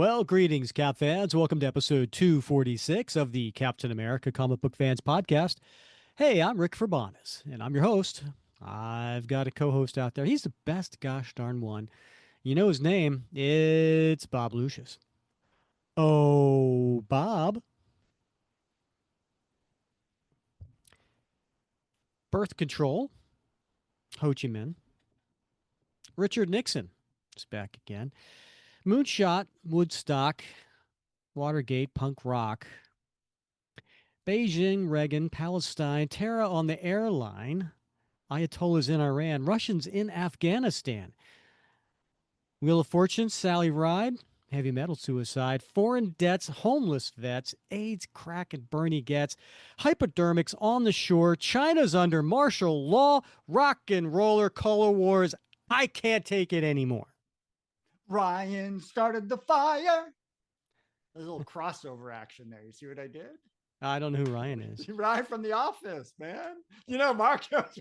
Well, greetings, Cap fans. Welcome to episode 246 of the Captain America Comic Book Fans Podcast. Hey, I'm Rick Verbanis, and I'm your host. I've got a co host out there. He's the best gosh darn one. You know his name? It's Bob Lucius. Oh, Bob. Birth Control, Ho Chi Minh. Richard Nixon is back again. Moonshot, Woodstock, Watergate, Punk Rock. Beijing, Reagan, Palestine, terror on the airline, Ayatollahs in Iran, Russians in Afghanistan, Wheel of Fortune, Sally Ride, heavy metal suicide, foreign debts, homeless vets, AIDS, crack, and Bernie gets, hypodermics on the shore, China's under martial law, rock and roller, color wars. I can't take it anymore. Ryan started the fire. There's a little crossover action there. You see what I did? I don't know who Ryan is. Ryan from The Office, man. You know Marcos.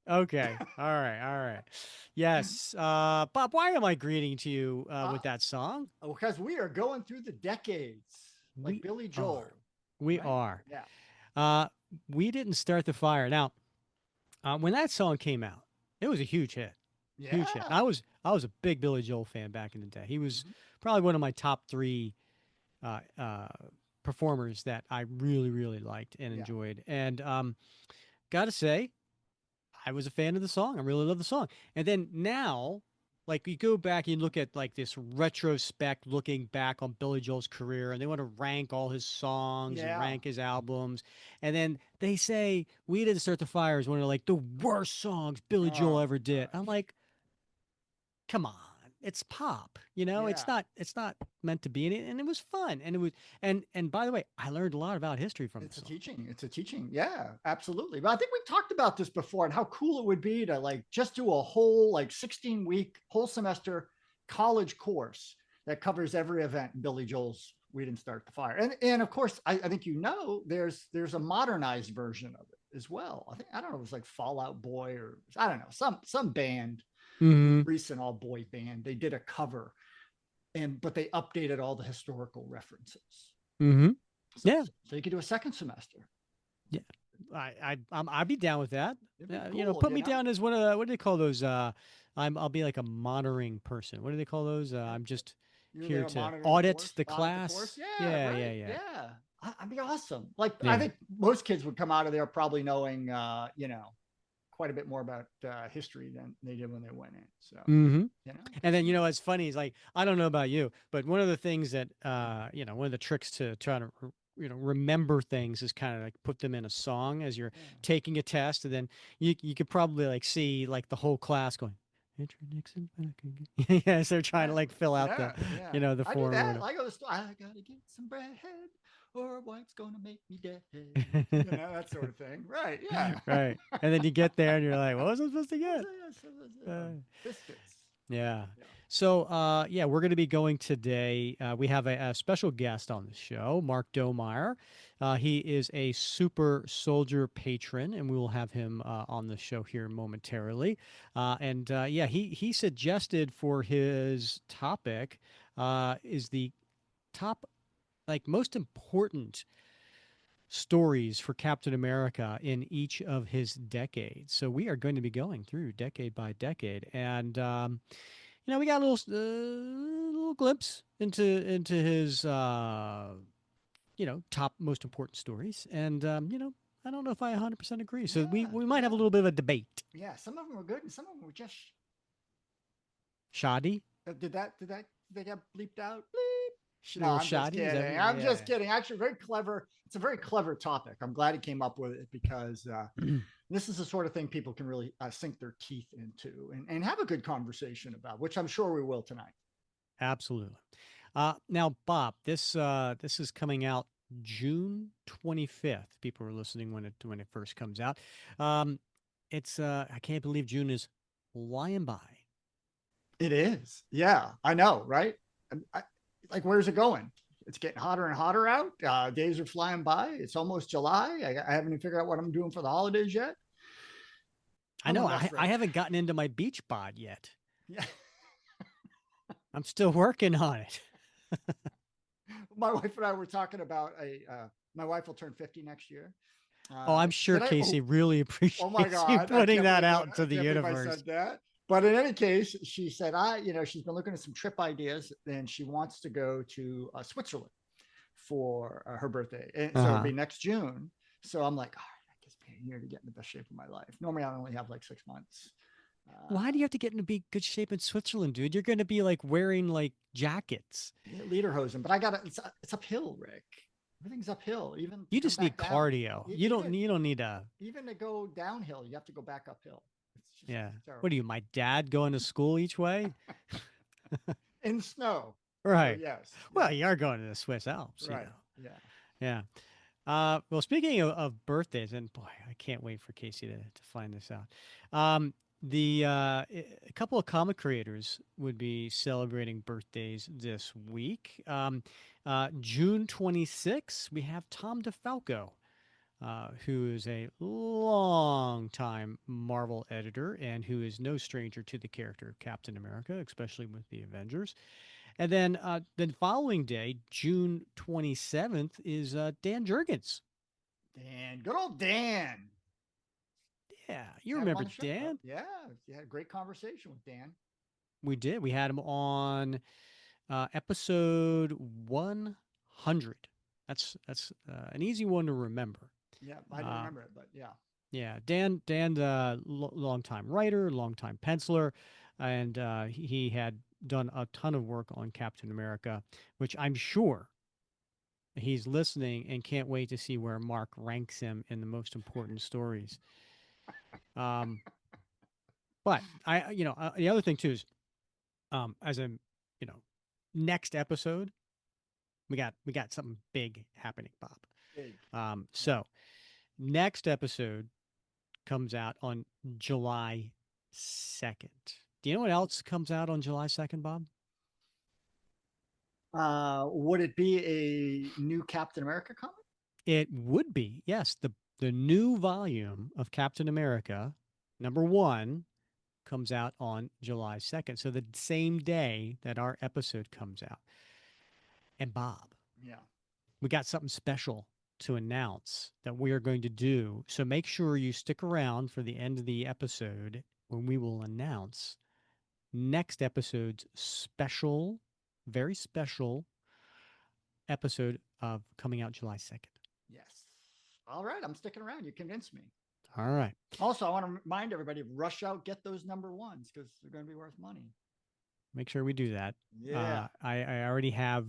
Okay. All right. Yes. Bob, why am I greeting to you with that song? Because we are going through the decades, like Billy Joel. We are. Yeah. We didn't start the fire. Now, when that song came out, it was a huge hit. Yeah. Huge hit. I was a big Billy Joel fan back in the day. He was probably one of my top three performers that I really, really liked and enjoyed. And gotta say, I was a fan of the song. I really love the song. And then now, like you go back and you look at like this retrospect looking back on Billy Joel's career, and they want to rank all his songs and rank his albums. And then they say We Didn't Start the Fire is one of like the worst songs Billy Joel ever did. I'm like, come on. It's pop, it's not meant to be in it. And it was fun. And it was, and by the way, I learned a lot about history from It's this. It's a teaching. Yeah, absolutely. But I think we talked about this before and how cool it would be to like just do a whole like 16-week whole semester college course that covers every event in Billy Joel's We Didn't Start the Fire. And of course, I think there's a modernized version of it as well. I don't know, it was like Fall Out Boy or I don't know, some band. Recent all boy band. They did a cover, but they updated all the historical references. So you could do a second semester. Yeah, I'd be down with that. Cool, put me down as one of what do they call those? I'll be like a monitoring person. What do they call those? I'm just here to audit the class. Yeah. I'd be awesome. Like I think most kids would come out of there probably knowing, quite a bit more about history than they did when they went in. So, and then what's funny is like I don't know about you, but one of the things that one of the tricks to try to remember things is kind of like put them in a song as you're taking a test, and then you could probably like see like the whole class going. Richard Nixon back again. Yes, they're trying to like fill out the form. I gotta get some bread. Or wife's gonna make me dead, that sort of thing. Right? Yeah. Right. And then you get there, and you're like, "What was I supposed to get?" Biscuits. Yeah. So, we're going to be going today. We have a special guest on the show, Mark Domeier. He is a super soldier patron, and we will have him on the show here momentarily. He suggested for his topic is the top most important stories for Captain America in each of his decades. So we are going to be going through decade by decade, and we got a little glimpse into his top most important stories, and I don't know if I 100% agree. So we might have a little bit of a debate. Yeah, some of them were good, and some of them were just shoddy. Did they get bleeped out? No, I'm just kidding. I'm just kidding. Actually, very clever. It's a very clever topic. I'm glad he came up with it because this is the sort of thing people can really sink their teeth into and have a good conversation about, which I'm sure we will tonight. Absolutely. Now, Bob, this is coming out June 25th. People are listening when it first comes out. It's I can't believe June is flying by. It is. Yeah, I know, right? Like, where's it going? It's getting hotter and hotter out. Days are flying by. It's almost July. I haven't even figured out what I'm doing for the holidays yet. I know. I haven't gotten into my beach bod yet. Yeah. I'm still working on it. My wife and I were talking about my wife will turn 50 next year. Oh, I'm sure Did I? Casey really Oh my appreciates you God, I putting can't that believe out into I the can't believe I universe. said that. But in any case, she said, she's been looking at some trip ideas and she wants to go to Switzerland for her birthday. And so it'll Uh-huh. be next June. So I'm like, all right, I guess a year to get in the best shape of my life. Normally I only have like 6 months. Why do you have to get into be good shape in Switzerland, dude? You're going to be like wearing like jackets. Lederhosen, but I got it's uphill, Rick. Everything's uphill, even to You come just need back down. cardio. Even You don't need a even to go downhill, you have to go back uphill. It's just yeah. What are terrible. you, my dad going to school each way? In snow. So Right. yes, Well, yes, you are going to the Swiss Alps, you right, know. yeah. Yeah. Well, speaking of birthdays, and boy, I can't wait for Casey to find this out. A couple of comic creators would be celebrating birthdays this week. June 26th, we have Tom DeFalco, who is a long-time Marvel editor and who is no stranger to the character of Captain America, especially with the Avengers. And then the following day, June 27th, is Dan Jurgens. Dan, good old Dan. Yeah, you Had him on remember the show. Dan? Yeah, you had a great conversation with Dan. We did. We had him on episode 100. That's an easy one to remember. Yeah, I don't Uh, remember it, but yeah. yeah, Dan, longtime writer, longtime penciler, and he had done a ton of work on Captain America, which I'm sure he's listening and can't wait to see where Mark ranks him in the most important stories. Um, but the other thing too is, as a, you know, next episode, we got something big happening, Bob. Big. Yeah. So next episode comes out on July 2nd. Do you know what else comes out on July 2nd, Bob? Would it be a new Captain America comic? It would be, yes, the new volume of Captain America, #1, comes out on July 2nd. So the same day that our episode comes out. And Bob, Yeah. we got something special to announce that we are going to do. So make sure you stick around for the end of the episode when we will announce next episode's special, very special episode of coming out July 2nd. Yes. All right, I'm sticking around. You convinced me. All right. Also, I want to remind everybody: rush out, get those #1s because they're going to be worth money. Make sure we do that. Yeah. I already have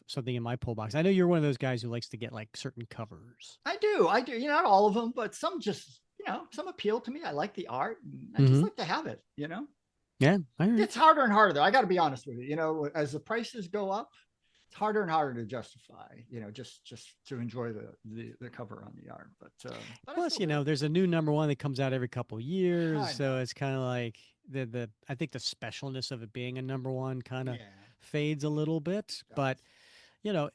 something in my pull box. I know you're one of those guys who likes to get like certain covers. I do. Not all of them, but some just, some appeal to me. I like the art. And I just Mhm. like to have it, Yeah, I agree. It's harder and harder though. I got to be honest with you. As the prices go up, it's harder and harder to justify, just to enjoy the cover on the art. But Plus, there's a new #1 that comes out every couple years, I so know. it's kind of like I think the specialness of it being a #1 kind of Yeah. fades a little bit. But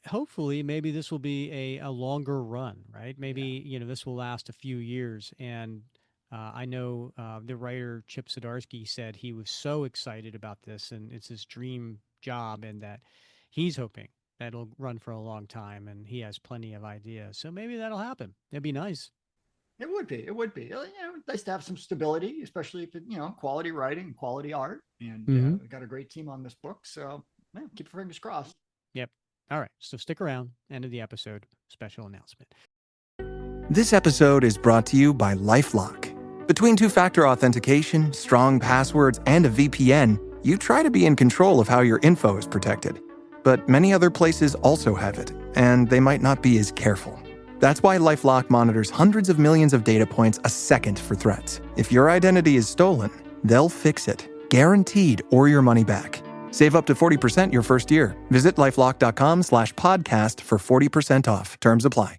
hopefully, maybe this will be a longer run, right? Maybe this will last a few years. And I know the writer Chip Zdarsky said he was so excited about this, and it's his dream job, and that he's hoping that it'll run for a long time, and he has plenty of ideas. So maybe that'll happen. It'd be nice. It would be. It would be. Nice to have some stability, especially if quality writing, quality art, and Mm-hmm. we got a great team on this book. So keep your fingers crossed. Yep. All right. So stick around. End of the episode. Special announcement. This episode is brought to you by LifeLock. Between two-factor authentication, strong passwords, and a VPN, you try to be in control of how your info is protected. But many other places also have it, and they might not be as careful. That's why LifeLock monitors hundreds of millions of data points a second for threats. If your identity is stolen, they'll fix it, guaranteed, or your money back. Save up to 40% your first year. Visit lifelock.com/podcast for 40% off. Terms apply.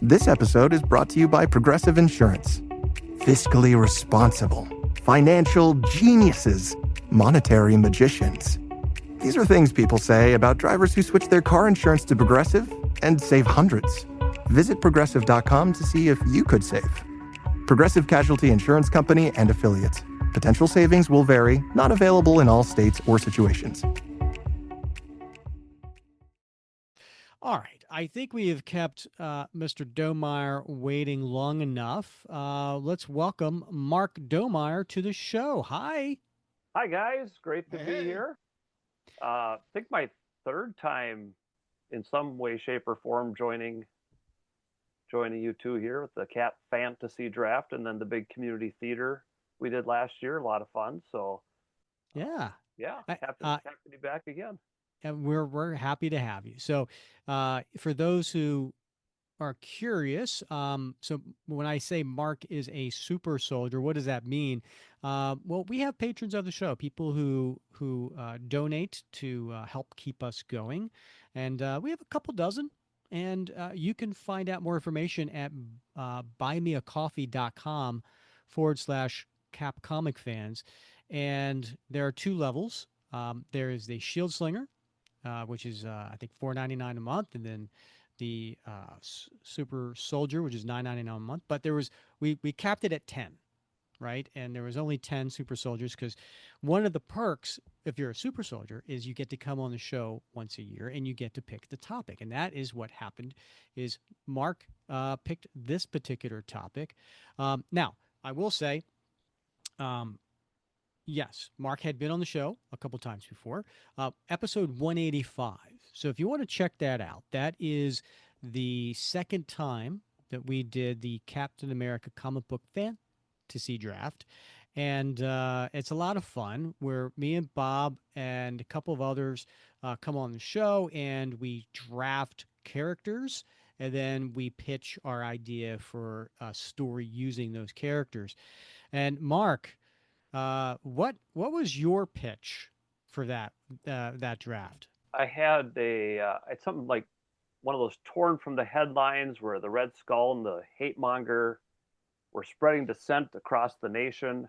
This episode is brought to you by Progressive Insurance. Fiscally responsible, financial geniuses, monetary magicians. These are things people say about drivers who switch their car insurance to Progressive and save hundreds. Visit progressive.com to see if you could save. Progressive Casualty Insurance Company and Affiliates. Potential savings will vary, not available in all states or situations. All right. I think we have kept Mr. Domeier waiting long enough. Let's welcome Mark Domeier to the show. Hi. Hi guys, great to be Hey. here. I think my third time in some way, shape, or form joining you two here with the Cat Fantasy Draft and then the big community theater we did last year. A lot of fun. So Yeah. yeah, I, happy to be back again. and we're happy to have you. So, for those who are curious, so when I say Mark is a super soldier, what does that mean? Well, we have patrons of the show, people who donate to help keep us going, and we have a couple dozen. And you can find out more information at buymeacoffee.com/Cap Comic Fans. And there are two levels. There is the Shield Slinger, which is I think $4.99 a month, and then the Super Soldier, which is $9.99 a month. But we capped it at 10, right? And there was only 10 Super Soldiers because one of the perks, if you're a Super Soldier, is you get to come on the show once a year and you get to pick the topic. And that is what happened. Is Mark picked this particular topic. Now I will say. Um, Yes, Mark had been on the show a couple times before. Episode 185. So if you want to check that out, that is the second time that we did the Captain America comic book fantasy draft. And it's a lot of fun where me and Bob and a couple of others come on the show and we draft characters and then we pitch our idea for a story using those characters. And Mark, what was your pitch for that draft? I had it's something like one of those torn from the headlines where the Red Skull and the hate monger were spreading dissent across the nation.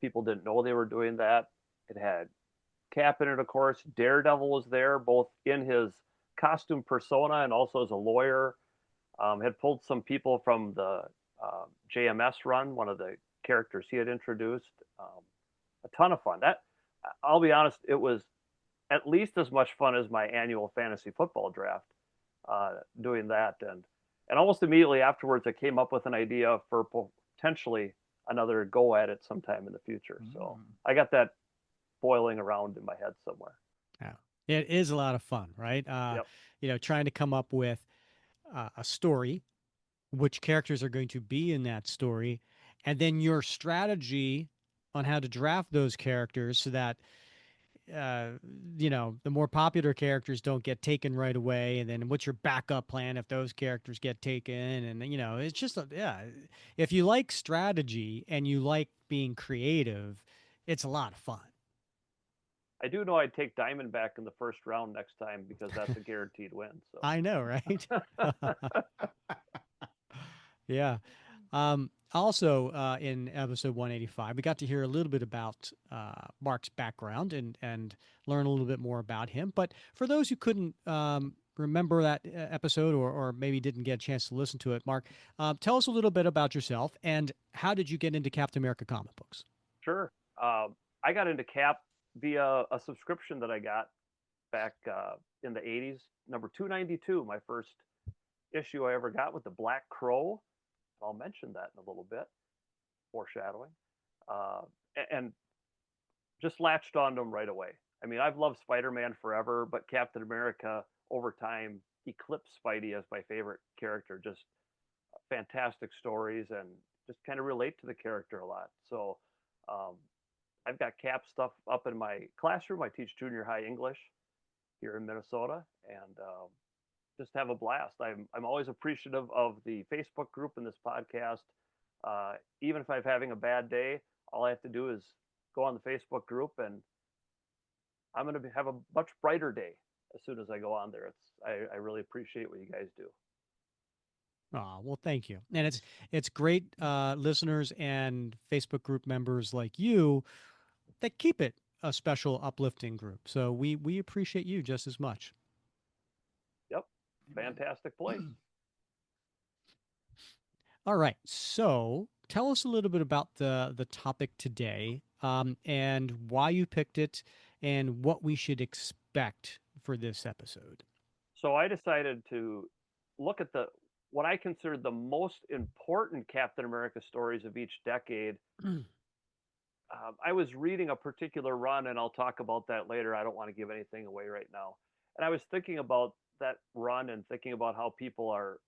People didn't know they were doing that. It had Cap in it, of course. Daredevil was there, both in his costume persona and also as a lawyer. Had pulled some people from the JMS run, one of the characters he had introduced. A ton of fun. That I'll be honest, it was at least as much fun as my annual fantasy football draft. Doing that, and almost immediately afterwards, I came up with an idea for potentially another go at it sometime in the future. So I got that boiling around in my head somewhere. Yeah, it is a lot of fun, right? Yep. Trying to come up with a story, which characters are going to be in that story, and then your strategy on how to draft those characters so that uh, the more popular characters don't get taken right away, and then what's your backup plan if those characters get taken? And it's just if you like strategy and you like being creative, it's a lot of fun. I do know I'd take Diamondback in the first round next time because that's a guaranteed win. So I know, right? Yeah. Also, in episode 185, we got to hear a little bit about Mark's background and learn a little bit more about him. But for those who couldn't remember that episode or maybe didn't get a chance to listen to it, Mark, tell us a little bit about yourself and how did you get into Captain America comic books? Sure. I got into Cap via a subscription that I got back in the 80s, number 292, my first issue I ever got with the Black Crow. I'll mention that in a little bit, foreshadowing, uh, and just latched onto them right away. I mean, I've loved Spider-Man forever, but Captain America over time eclipsed Spidey as my favorite character. Just fantastic stories and just kind of relate to the character a lot. So um, I've got Cap stuff up in my classroom. I teach junior high English here in Minnesota, and just have a blast. I'm always appreciative of the Facebook group and this podcast. Even if I'm having a bad day, all I have to do is go on the Facebook group, and I'm going to have a much brighter day as soon as I go on there. I really appreciate what you guys do. Oh, well, thank you. And it's great listeners and Facebook group members like you that keep it a special uplifting group. So we appreciate you just as much. Yep, fantastic place. All right. So tell us a little bit about the topic today. and why you picked it and what we should expect for this episode. So I decided to look at the what I considered the most important Captain America stories of each decade. I was reading a particular run, and I'll talk about that later. I don't want to give anything away right now. And I was thinking about that run and thinking about how people are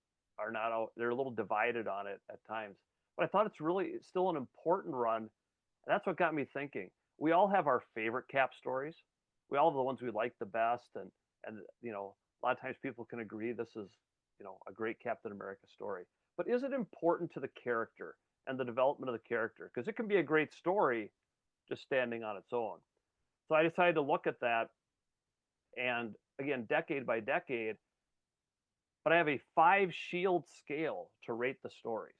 not out, they're a little divided on it at times. But I thought it's still an important run, and that's what got me thinking. We all have our favorite Cap stories. We all have the ones we like the best, and a lot of times people can agree this is a great Captain America story. But is it important to the character and the development of the character? Because it can be a great story just standing on its own. So I decided to look at that, and again, decade by decade, but I have a 5 shield scale to rate the stories.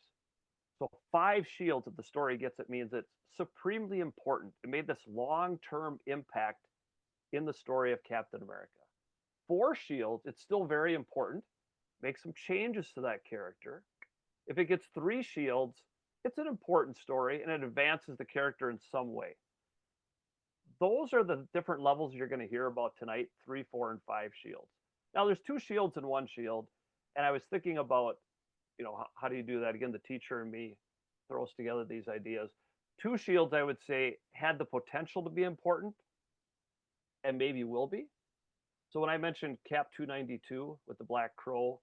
So 5 shields, if the story gets it, means it's supremely important. It made this long-term impact in the story of Captain America. 4 shields, it's still very important. Make some changes to that character. If it gets 3 shields, it's an important story and it advances the character in some way. Those are the different levels you're going to hear about tonight: 3, 4, and 5 shields. Now, there's 2 shields and 1 shield, and I was thinking about, how do you do that? Again, the teacher and me throws together these ideas. 2 shields, I would say, had the potential to be important and maybe will be. So when I mentioned Cap 292 with the Black Crow,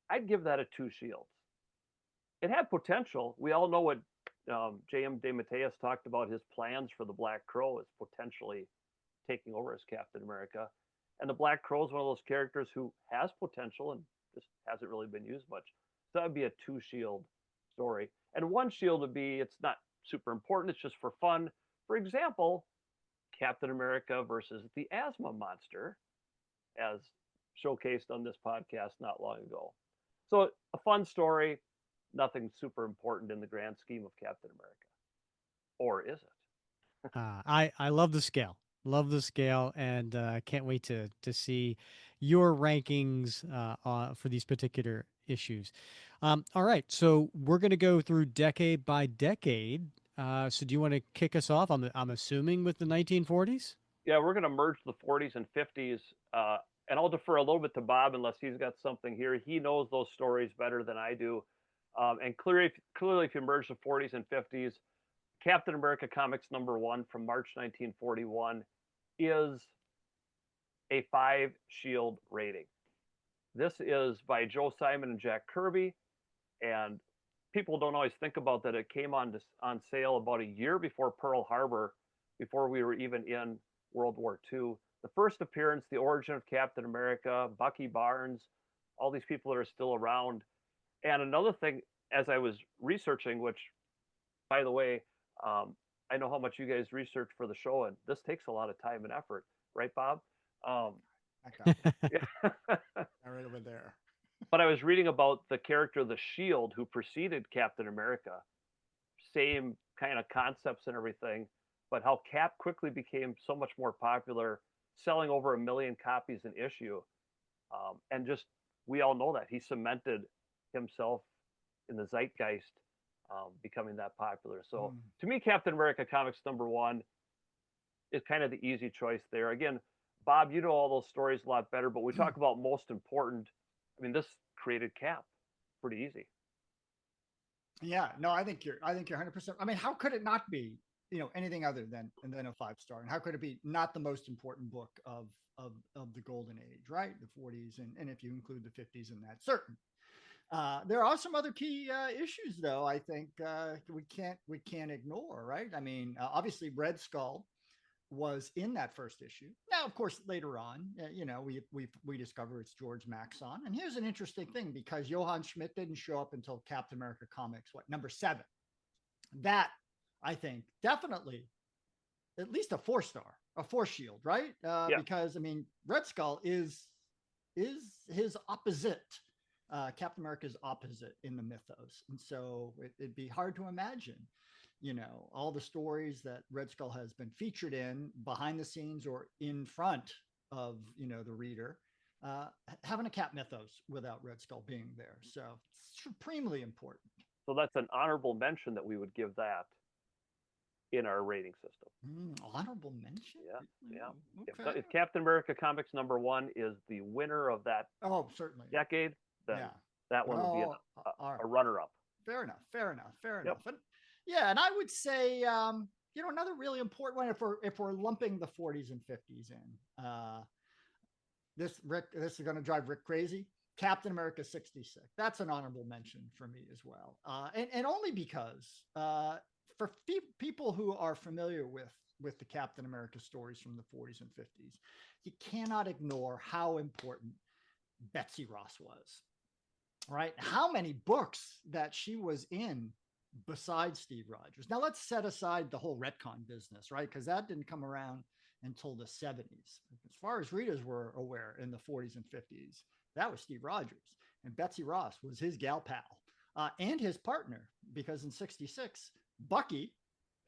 I'd give that a 2 shields. It had potential. We all know what J.M. DeMatteis talked about, his plans for the Black Crow as potentially taking over as Captain America. And the Black Crow is one of those characters who has potential and just hasn't really been used much. So that would be a 2 shield story. And 1 shield would be, it's not super important, it's just for fun. For example, Captain America versus the Asthma Monster, as showcased on this podcast not long ago. So a fun story, nothing super important in the grand scheme of Captain America. Or is it? I love the scale. Love the scale, and can't wait to see your rankings for these particular issues. All right, so we're going to go through decade by decade. So do you want to kick us off? I'm assuming with the 1940s. Yeah, we're going to merge the 40s and 50s, and I'll defer a little bit to Bob unless he's got something here. He knows those stories better than I do. And clearly, if you merge the 40s and 50s, Captain America Comics #1 from March 1941 is a 5 shield rating. This is by Joe Simon and Jack Kirby, and people don't always think about that. It came on sale about a year before Pearl Harbor, before we were even in World War II. The first appearance, the origin of Captain America, Bucky Barnes, all these people that are still around. And another thing, as I was researching, which, by the way, I know how much you guys research for the show, and this takes a lot of time and effort, right, Bob? I got it. Yeah. Right over there. But I was reading about the character, the Shield, who preceded Captain America. Same kind of concepts and everything, but how Cap quickly became so much more popular, selling over 1 million copies an issue. And just, we all know that. He cemented himself in the zeitgeist, becoming that popular. So to me, Captain America Comics #1 is kind of the easy choice there. Again, Bob, you know all those stories a lot better, but we talk about most important. I mean, this created Cap pretty easy. Yeah, no, I think you're 100%. I mean, how could it not be, anything other than and then a 5 star? And how could it be not the most important book of the golden age, right? The 40s, and if you include the 50s in that, certain. There are some other key issues, though. I think we can't ignore, right? I mean, obviously, Red Skull was in that first issue. Now, of course, later on, we discover it's George Maxon. And here's an interesting thing, because Johann Schmidt didn't show up until Captain America Comics, #7. That, I think, definitely at least a 4-star, a 4 shield, right? Yeah. Because I mean, Red Skull is his opposite. Captain America's opposite in the mythos, and so it'd be hard to imagine, all the stories that Red Skull has been featured in behind the scenes or in front of, the reader, having a Cap mythos without Red Skull being there. So it's supremely important. So that's an honorable mention that we would give that. in our rating system. Honorable mention. Yeah, yeah. Okay. If Captain America Comics #1 is the winner of that Oh, certainly. decade, then Yeah. that one would be All right. a runner-up. Fair enough. Fair enough. Fair Yep. enough. And yeah, and I would say, another really important one if we're lumping the 40s and 50s in. This is going to drive Rick crazy. Captain America 66. That's an honorable mention for me as well. And only because for people who are familiar with the Captain America stories from the 40s and 50s, you cannot ignore how important Betsy Ross was. Right? How many books that she was in besides Steve Rogers. Now let's set aside the whole retcon business, right? Because that didn't come around until the 70s. As far as readers were aware in the 40s and 50s, that was Steve Rogers. And Betsy Ross was his gal pal and his partner, because in 66, Bucky,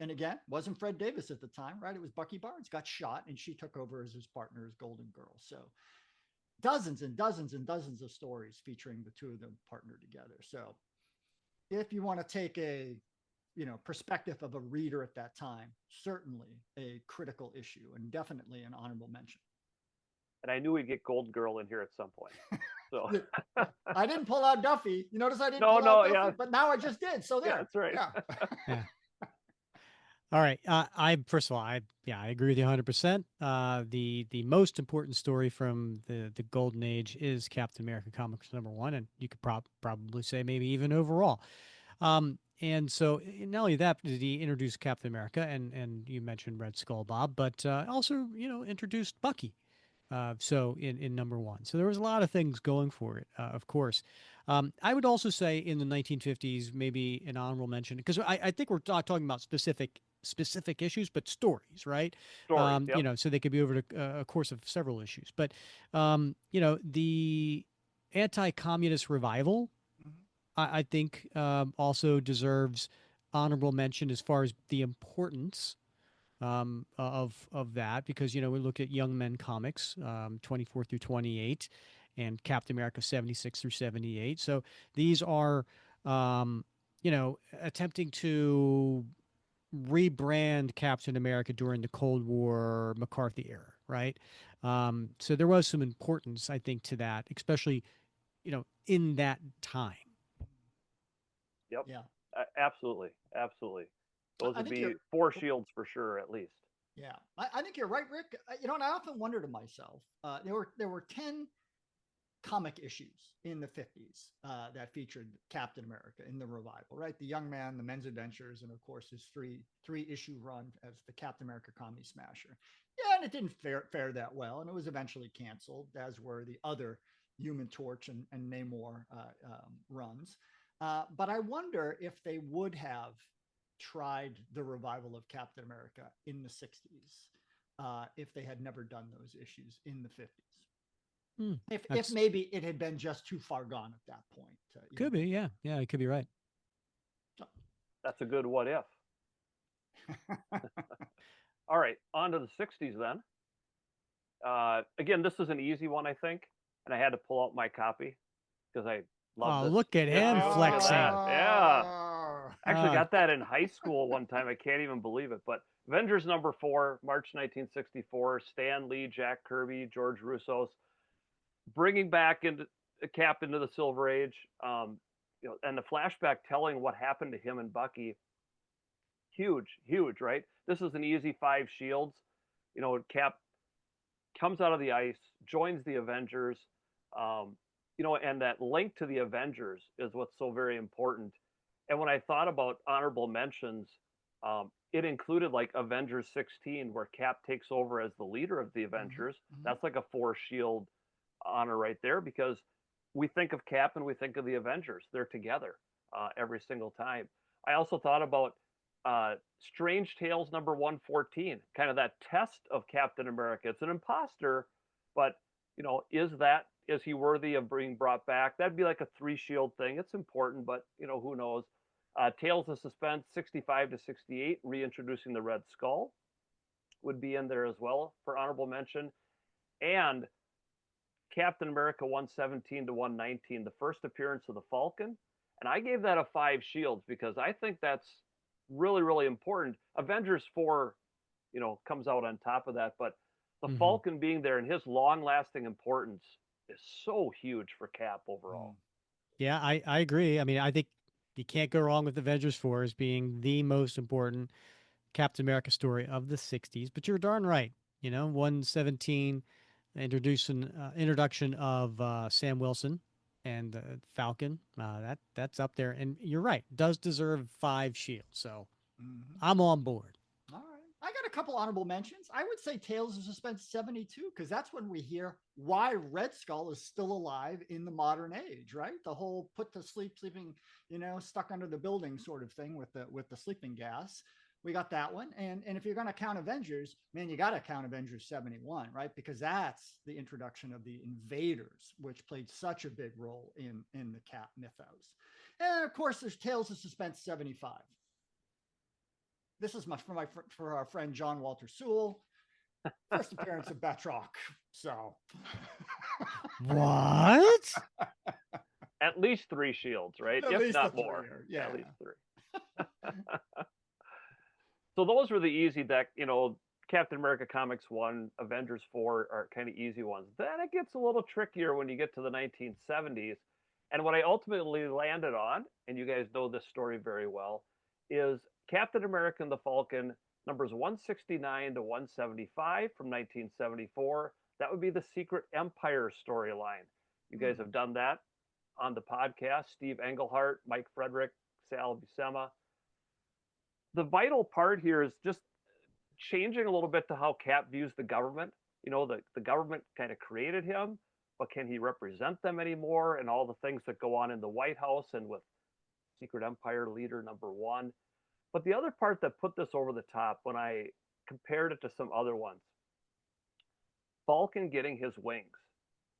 and again, wasn't Fred Davis at the time, right? It was Bucky Barnes, got shot, and she took over as his partner as Golden Girl. So dozens and dozens and dozens of stories featuring the two of them partnered together. So if you want to take a perspective of a reader at that time, certainly a critical issue and definitely an honorable mention. And I knew we'd get Gold Girl in here at some point. So I didn't pull out Duffy. You notice I didn't pull out Duffy, yeah. But now I just did. So there. Yeah, that's right. Yeah. All right. I first of all, I agree with you 100%. The most important story from the golden age is Captain America Comics #1, and you could probably say maybe even overall. And so not only that did he introduce Captain America, and you mentioned Red Skull, Bob, but also introduced Bucky. So in #1, so there was a lot of things going for it, of course. I would also say in the 1950s, maybe an honorable mention, because I think we're not talking about specific issues, but stories, right? Stories, yep. So they could be over a course of several issues. But the anti-communist revival, I think, also deserves honorable mention as far as the importance of that, because we look at Young Men comics 24 through 28 and Captain America 76 through 78. So these are attempting to rebrand Captain America during the Cold War McCarthy era, right? So there was some importance, I think, to that, especially in that time. Yep. Yeah. Absolutely. Those would be 4 shields for sure, at least. Yeah, I think you're right, Rick. And I often wonder to myself, there were 10 comic issues in the 50s that featured Captain America in the revival, right? The Young Man, the Men's Adventures, and of course his three issue run as the Captain America Comedy Smasher. Yeah, and it didn't fare that well, and it was eventually canceled, as were the other Human Torch and Namor runs. But I wonder if they would have tried the revival of Captain America in the 60s if they had never done those issues in the 50s. If maybe it had been just too far gone at that point. Could be, yeah. Yeah, it could be right. That's a good what if. All right, on to the 60s then. Again, this is an easy one, I think, and I had to pull out my copy because I love this. Look at him flexing. Yeah. Actually got that in high school one time. I can't even believe it. But Avengers #4, March 1964, Stan Lee, Jack Kirby, George Russo's bringing back into Cap into the Silver Age, and the flashback telling what happened to him and Bucky. Huge, right? This is an easy 5 shields. Cap comes out of the ice, joins the Avengers, and that link to the Avengers is what's so very important. And when I thought about honorable mentions, it included like Avengers 16, where Cap takes over as the leader of the Avengers. Mm-hmm. That's like a 4 shield honor right there, because we think of Cap and we think of the Avengers. They're together every single time. I also thought about Strange Tales #114, kind of that test of Captain America. It's an imposter, but is he worthy of being brought back? That'd be like a 3 shield thing. It's important, but who knows? Tales of Suspense 65 to 68, reintroducing the Red Skull, would be in there as well for honorable mention. And Captain America 117 to 119, the first appearance of the Falcon. And I gave that a 5 shields because I think that's really, really important. Avengers 4, comes out on top of that, but the Hmm. Falcon being there and his long lasting importance is so huge for Cap overall. Mm. Yeah, I agree. I mean, I think you can't go wrong with Avengers 4 as being the most important Captain America story of the 60s. But you're darn right. 117 introduction of Sam Wilson and the Falcon. That's up there. And you're right, does deserve 5 shields. So Mhm. I'm on board. All right. I got a couple honorable mentions. I would say Tales of Suspense 72, because that's when we hear why Red Skull is still alive in the modern age, right? The whole put to sleep, sleeping, stuck under the building sort of thing with the sleeping gas. We got that one. And if you're gonna count Avengers, man, you gotta count Avengers 71, right? Because that's the introduction of the invaders, which played such a big role in the Cap mythos. And of course, there's Tales of Suspense 75. This is for our friend John Walter Sewell. First appearance of Batroc. So What? At least 3 shields, right? at If least a not more. three-year. At Yeah. least three. So those were the easy deck, Captain America Comics 1, Avengers 4 are kind of easy ones. Then it gets a little trickier when you get to the 1970s. And what I ultimately landed on, and you guys know this story very well, is Captain America and the Falcon numbers 169 to 175 from 1974. That would be the Secret Empire storyline. You guys Hmm. have done that on the podcast. Steve Englehart, Mike Frederick, Sal Buscema. The vital part here is just changing a little bit to how Cap views the government. The government kind of created him, but can he represent them anymore? And all the things that go on in the White House and with Secret Empire leader number one. But the other part that put this over the top when I compared it to some other ones, Falcon getting his wings.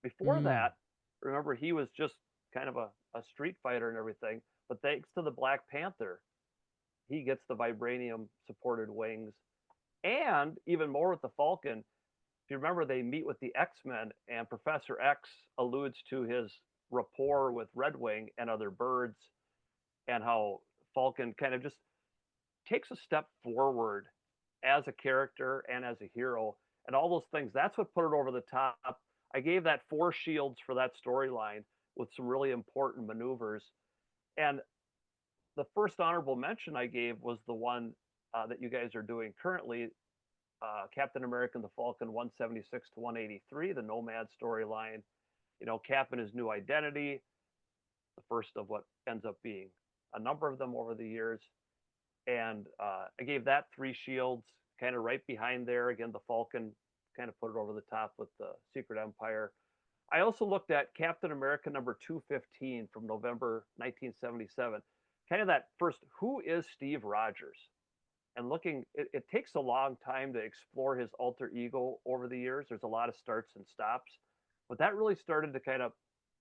Before Mm. that, remember, he was just kind of a street fighter and everything. But thanks to the Black Panther, he gets the vibranium supported wings. And even more with the Falcon, if you remember, they meet with the X-Men, and Professor X alludes to his rapport with Red Wing and other birds, and how Falcon kind of just takes a step forward as a character and as a hero, and all those things. That's what put it over the top. I gave that 4 shields for that storyline with some really important maneuvers. And the first honorable mention I gave was the one that you guys are doing currently, Captain America and the Falcon 176 to 183, the Nomad storyline. Cap and his new identity, the first of what ends up being a number of them over the years. And I gave that 3 shields, kind of right behind there. Again, the Falcon kind of put it over the top with the Secret Empire. I also looked at Captain America number 215 from November 1977. Kind of that first, who is Steve Rogers? And it takes a long time to explore his alter ego over the years. There's a lot of starts and stops, but that really started to kind of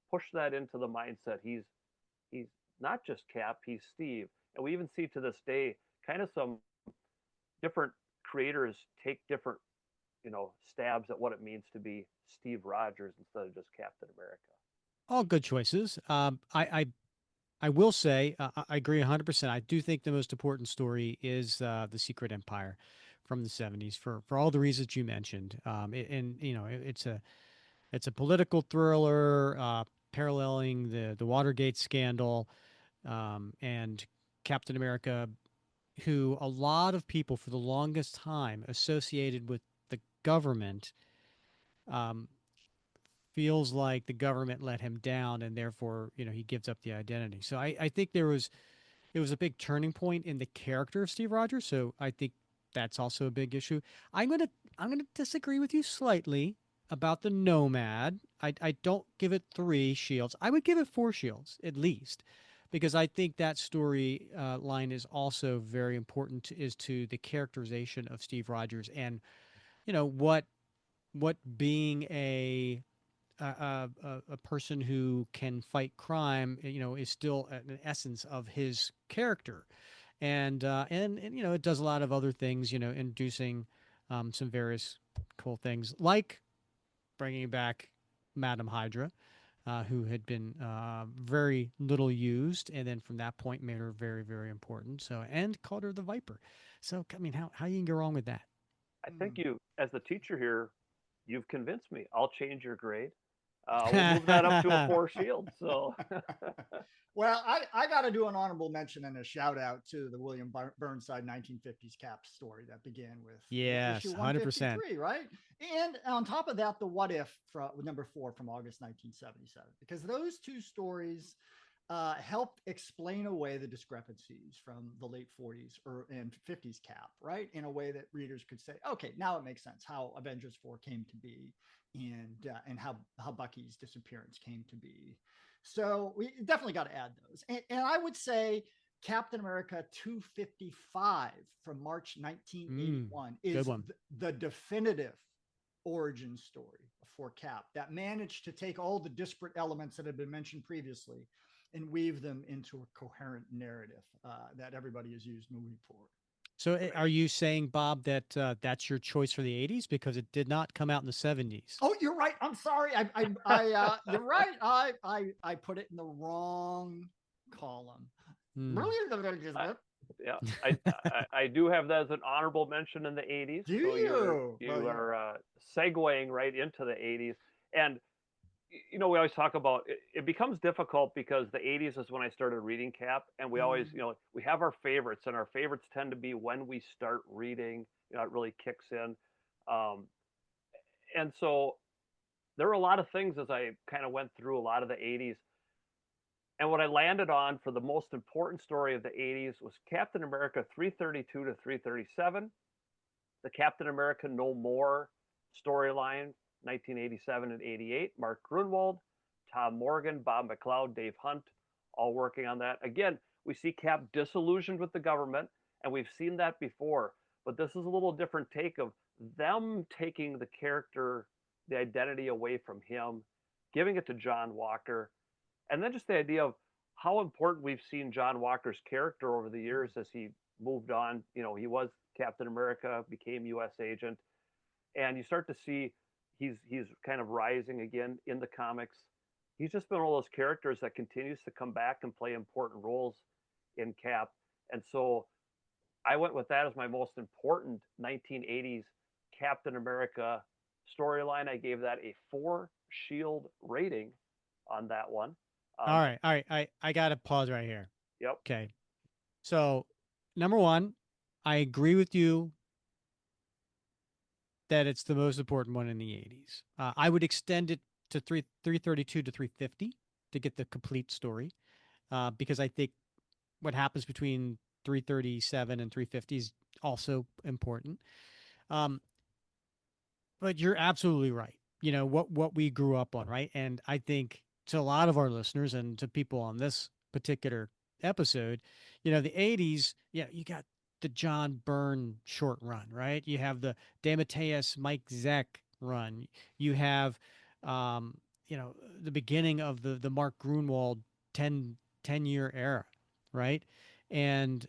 push that into the mindset. He's not just Cap, he's Steve. And we even see to this day kind of some different creators take different, stabs at what it means to be Steve Rogers instead of just Captain America. All good choices. I will say I agree 100%. I do think the most important story is the Secret Empire from the 70s for all the reasons you mentioned. And it's a political thriller paralleling the Watergate scandal and Captain America, who a lot of people for the longest time associated with the government. Um, Feels like the government let him down and therefore he gives up the identity. So I think it was a big turning point in the character of Steve Rogers. So I think that's also a big issue. I'm gonna I'm gonna disagree with you slightly about the Nomad. I don't give it 3 shields. I would give it 4 shields at least, because I think that story line is also very important is to the characterization of Steve Rogers and what being a person who can fight crime, is still an essence of his character, and it does a lot of other things, inducing some various cool things like bringing back Madam Hydra, who had been very little used, and then from that point made her very, very important. So, and called her the Viper. So, I mean, how you can go wrong with that? I think Hmm. you, as the teacher here, you've convinced me. I'll change your grade. We'll move that up to a 4 shield. So, Well, I got to do an honorable mention and a shout out to the William Burnside 1950s Cap story that began with issue Yes, 100%. 153, right? And on top of that, the What If from number 4 from August 1977, because those two stories helped explain away the discrepancies from the late 40s and 50s Cap, right? In a way that readers could say, okay, now it makes sense how Avengers 4 came to be, and how Bucky's disappearance came to be. So we definitely got to add those. And I would say Captain America 255 from March Mm, 1981 good is one. the definitive origin story for Cap that managed to take all the disparate elements that had been mentioned previously and weave them into a coherent narrative that everybody has used moving forward. So, great. are you saying, Bob, that that's your choice for the '80s because it did not come out in the '70s? Oh, you're right. I'm sorry. You're right. I put it in the wrong column. Hmm. I, yeah, I do have that as an honorable mention in the 80s. Do So you? Well, you yeah. are segueing right into the 80s. And we always talk about it becomes difficult because the 80s is when I started reading Cap, and we always, Mm, we have our favorites, and our favorites tend to be when we start reading. It really kicks in. Um, and so there were a lot of things as I kind of went through a lot of the 80s. And what I landed on for the most important story of the 80s was Captain America 332 to 337, the Captain America No More storyline, 1987 and 88. Mark Grunwald, Tom Morgan, Bob McLeod, Dave Hunt, all working on that. Again, we see Cap disillusioned with the government, and we've seen that before. But this is a little different take of them taking the character, the identity away from him, giving it to John Walker, and then just the idea of how important we've seen John Walker's character over the years as he moved on. He was Captain America, became U.S. agent, and you start to see he's kind of rising again in the comics. He's just been one of those characters that continues to come back and play important roles in Cap, and so I went with that as my most important 1980s Captain America storyline. I gave that a 4 shield rating on that one. All Um, right, all right. I got to pause right here. yep. Okay. So, number one, I agree with you that it's the most important one in the '80s. I would extend it to 332 to 350 to get the complete story, because I think what happens between 337 and 350 is also important. Um, but you're absolutely right. What we grew up on, right? And I think to a lot of our listeners and to people on this particular episode, the '80s. Yeah, you got the John Byrne short run, right? You have the DeMatteis Mike Zeck run. You have, um, the beginning of the Mark Grunwald 10 year era, right? And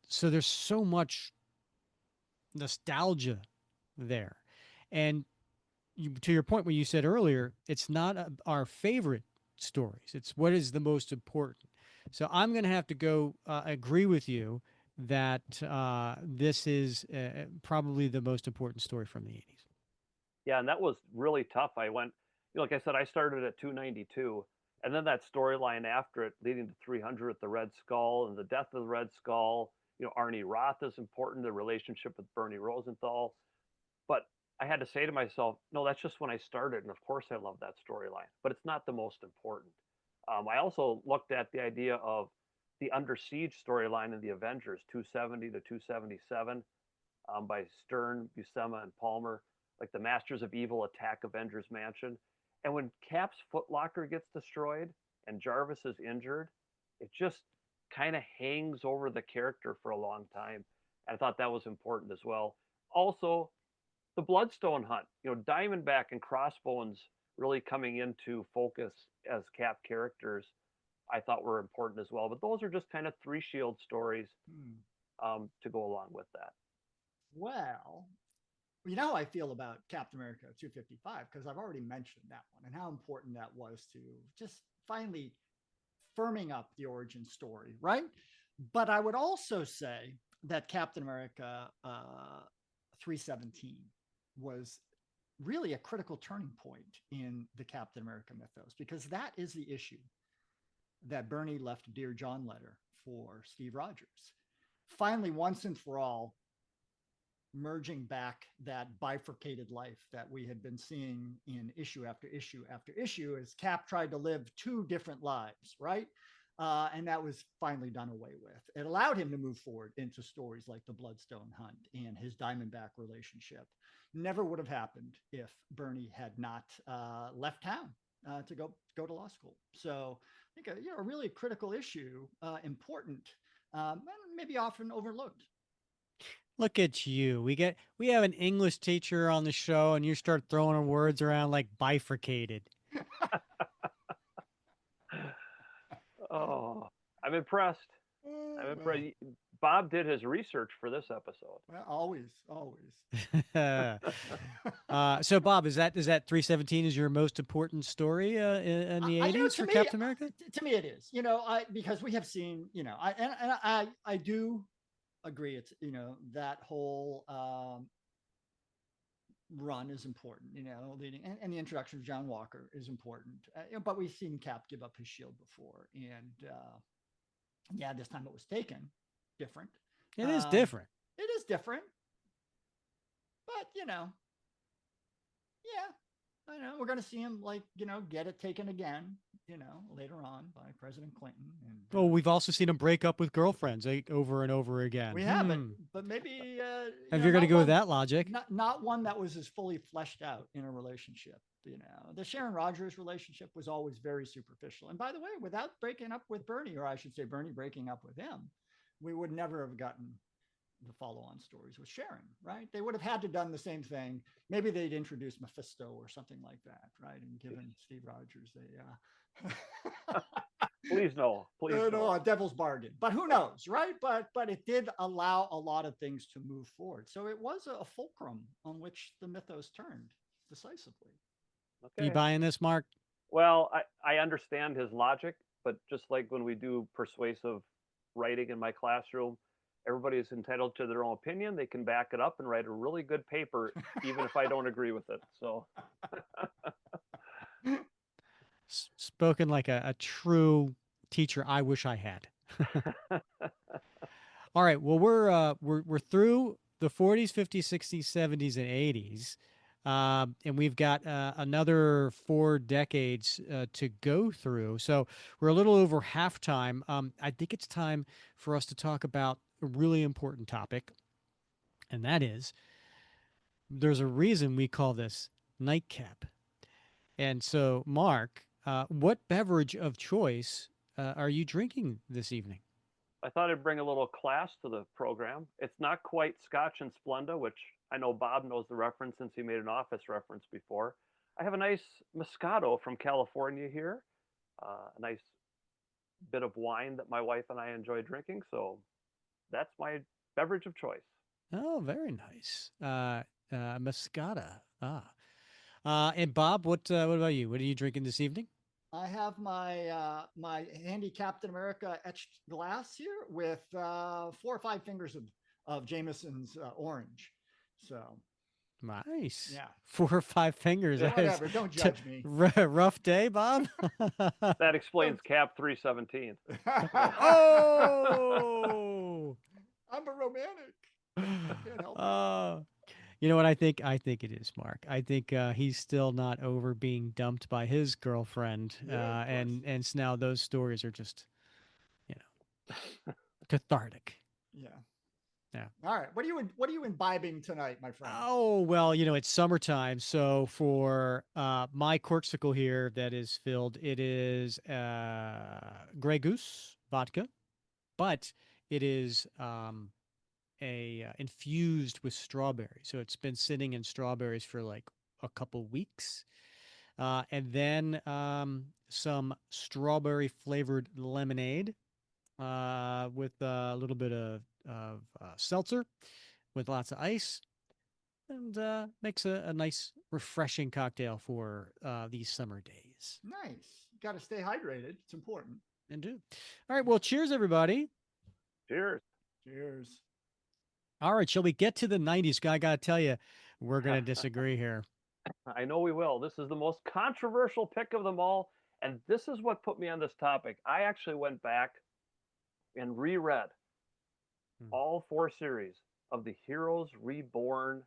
so there's so much nostalgia there. And to your point, when you said earlier, it's not our favorite stories, it's what is the most important. So I'm going to have to go agree with you that this is probably the most important story from the '80s. Yeah, and that was really tough. I went, like I said, I started at 292, and then that storyline after it, leading to 300 with the Red Skull and the death of the Red Skull. Arnie Roth is important, the relationship with Bernie Rosenthal. But I had to say to myself, no, that's just when I started, and of course I love that storyline, but it's not the most important. I also looked at the idea of the Under Siege storyline in the Avengers, 270 to 277, by Stern, Buscema, and Palmer, like the Masters of Evil attack Avengers Mansion. And when Cap's footlocker gets destroyed and Jarvis is injured, it just kind of hangs over the character for a long time. And I thought that was important as well. Also, the Bloodstone hunt, Diamondback and Crossbones really coming into focus as Cap characters, I thought were important as well. But those are just kind of 3 shield stories hmm. to go along with that. Well, you know how I feel about Captain America 255 because I've already mentioned that one and how important that was to just finally firming up the origin story, right? But I would also say that Captain America 317 was really a critical turning point in the Captain America mythos because that is the issue that Bernie left a Dear John letter for Steve Rogers. Finally, once and for all, merging back that bifurcated life that we had been seeing in issue after issue after issue as Cap tried to live two different lives, right? And that was finally done away with. It allowed him to move forward into stories like the Bloodstone Hunt and his Diamondback relationship. Never would have happened if Bernie had not left town to go to law school. So I think a really critical issue, important, and maybe often overlooked. Look at you. We have an English teacher on the show, and you start throwing words around like bifurcated. Oh, I'm impressed. I'm Well, impressed. Bob did his research for this episode. well, always, always. So Bob, is that 317 is your most important story in the You know, 80s for Captain America? to me, it is. You know, because we have seen. You know, I do agree. It's that whole run is important. You know, leading and the introduction of John Walker is important. But we've seen Cap give up his shield before, and yeah, this time it was taken different. It is Um, different. it is different, but yeah, I know we're going to see him get it taken again, later on by President Clinton. And Oh, we've also seen him break up with girlfriends over and over again. we have it, but maybe If you're going to not go with one, that logic, not one that was as fully fleshed out in a relationship. The Sharon Rogers relationship was always very superficial. And by the way, without breaking up with Bernie, or I should say Bernie breaking up with him, we would never have gotten the follow-on stories with Sharon, right? They would have had to done the same thing. Maybe they'd introduce Mephisto or something like that, right? And given Steve Rogers Please no, please no. a devil's bargain. But who knows, right? But it did allow a lot of things to move forward. So it was a fulcrum on which the mythos turned decisively. you Okay. buying this, Mark? Well, I understand his logic, but just like when we do persuasive writing in my classroom, everybody is entitled to their own opinion. They can back it up and write a really good paper, even if I don't agree with it. So, Spoken like a true teacher I wish I had. All right. Well, we're through the 40s, 50s, 60s, 70s, and 80s, and we've got another 4 decades to go through. So we're a little over halftime. I think it's time for us to talk about a really important topic, and that is there's a reason we call this nightcap. And so, Mark, what beverage of choice are you drinking this evening? I thought I'd bring a little class to the program. It's not quite Scotch and Splenda, which I know Bob knows the reference since he made an office reference before. I have a nice Moscato from California here, a nice bit of wine that my wife and I enjoy drinking. So that's my beverage of choice. Oh, very nice. Moscata. And Bob, what about you? What are you drinking this evening? I have my handy Captain America etched glass here with 4 or 5 fingers of Jameson's orange. So Nice. yeah, 4 or 5 fingers. That is whatever. Don't judge me. rough day, Bob. That explains Cap 317. Oh. I'm a romantic. Can't help it. You know what I think? I think it is Mark. I think he's still not over being dumped by his girlfriend, Yeah, of course. and so now those stories are just, you know, cathartic. Yeah. Yeah. All right. What are you imbibing tonight, my friend? Oh well, it's summertime, so for my corksicle here that is filled, it is Grey Goose vodka, but it is infused with strawberry. So it's been sitting in strawberries for like a couple weeks. And then some strawberry flavored lemonade with a little bit of seltzer with lots of ice. and makes a nice, refreshing cocktail for these summer days. Nice. Got to stay hydrated. It's important. And do. All right. Well, cheers, everybody. Cheers. Cheers. All right. Shall we get to the 90s? I got to tell you, we're going to disagree here. I know we will. This is the most controversial pick of them all. And this is what put me on this topic. I actually went back and reread all 4 series of the Heroes Reborn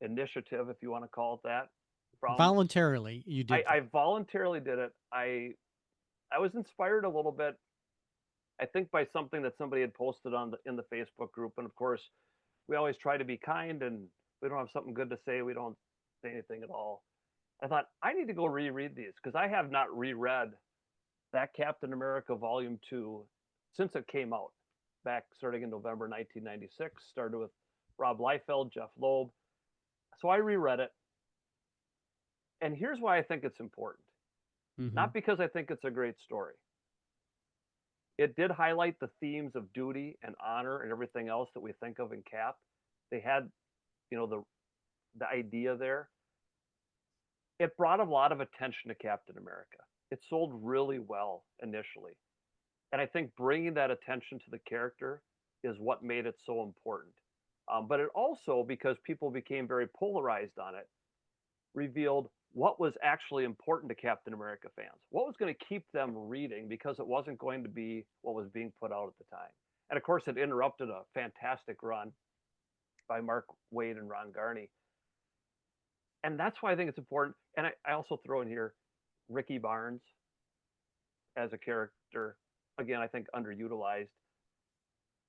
initiative, if you want to call it that. From Voluntarily, you did. I voluntarily did it. I was inspired a little bit, I think, by something that somebody had posted in the Facebook group. And of course, we always try to be kind, and we don't have something good to say, we don't say anything at all. I thought I need to go reread these because I have not reread that Captain America Volume 2 since it came out back starting in November 1996. Started with Rob Liefeld, Jeff Loeb. So I reread it. And here's why I think it's important. Mm-hmm. Not because I think it's a great story. It did highlight the themes of duty and honor and everything else that we think of in Cap. They had, the idea there. It brought a lot of attention to Captain America. It sold really well initially. And I think bringing that attention to the character is what made it so important. But it also, because people became very polarized on it, revealed what was actually important to Captain America fans, what was going to keep them reading, because it wasn't going to be what was being put out at the time. And of course, it interrupted a fantastic run by Mark Waid and Ron Garney. And that's why I think it's important. And I also throw in here Ricky Barnes as a character. Again, I think underutilized.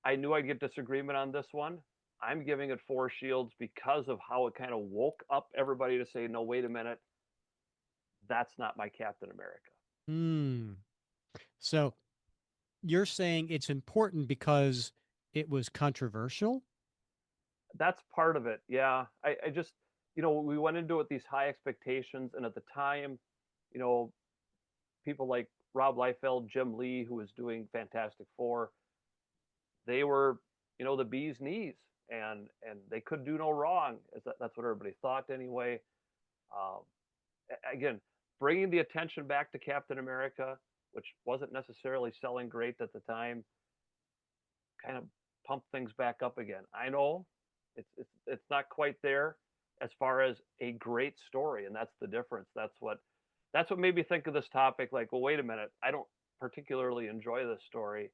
I knew I'd get disagreement on this one. I'm giving it 4 shields because of how it kind of woke up everybody to say, no, wait a minute, that's not my Captain America. So you're saying it's important because it was controversial? That's part of it. Yeah. I just, we went into it with these high expectations. And at the time, people like Rob Liefeld, Jim Lee, who was doing Fantastic Four, they were, the bee's knees, and they could do no wrong. That's what everybody thought anyway. Again, bringing the attention back to Captain America, which wasn't necessarily selling great at the time, kind of pumped things back up again. I know it's not quite there as far as a great story, and that's the difference. That's what made me think of this topic. Like, well, wait a minute, I don't particularly enjoy this story,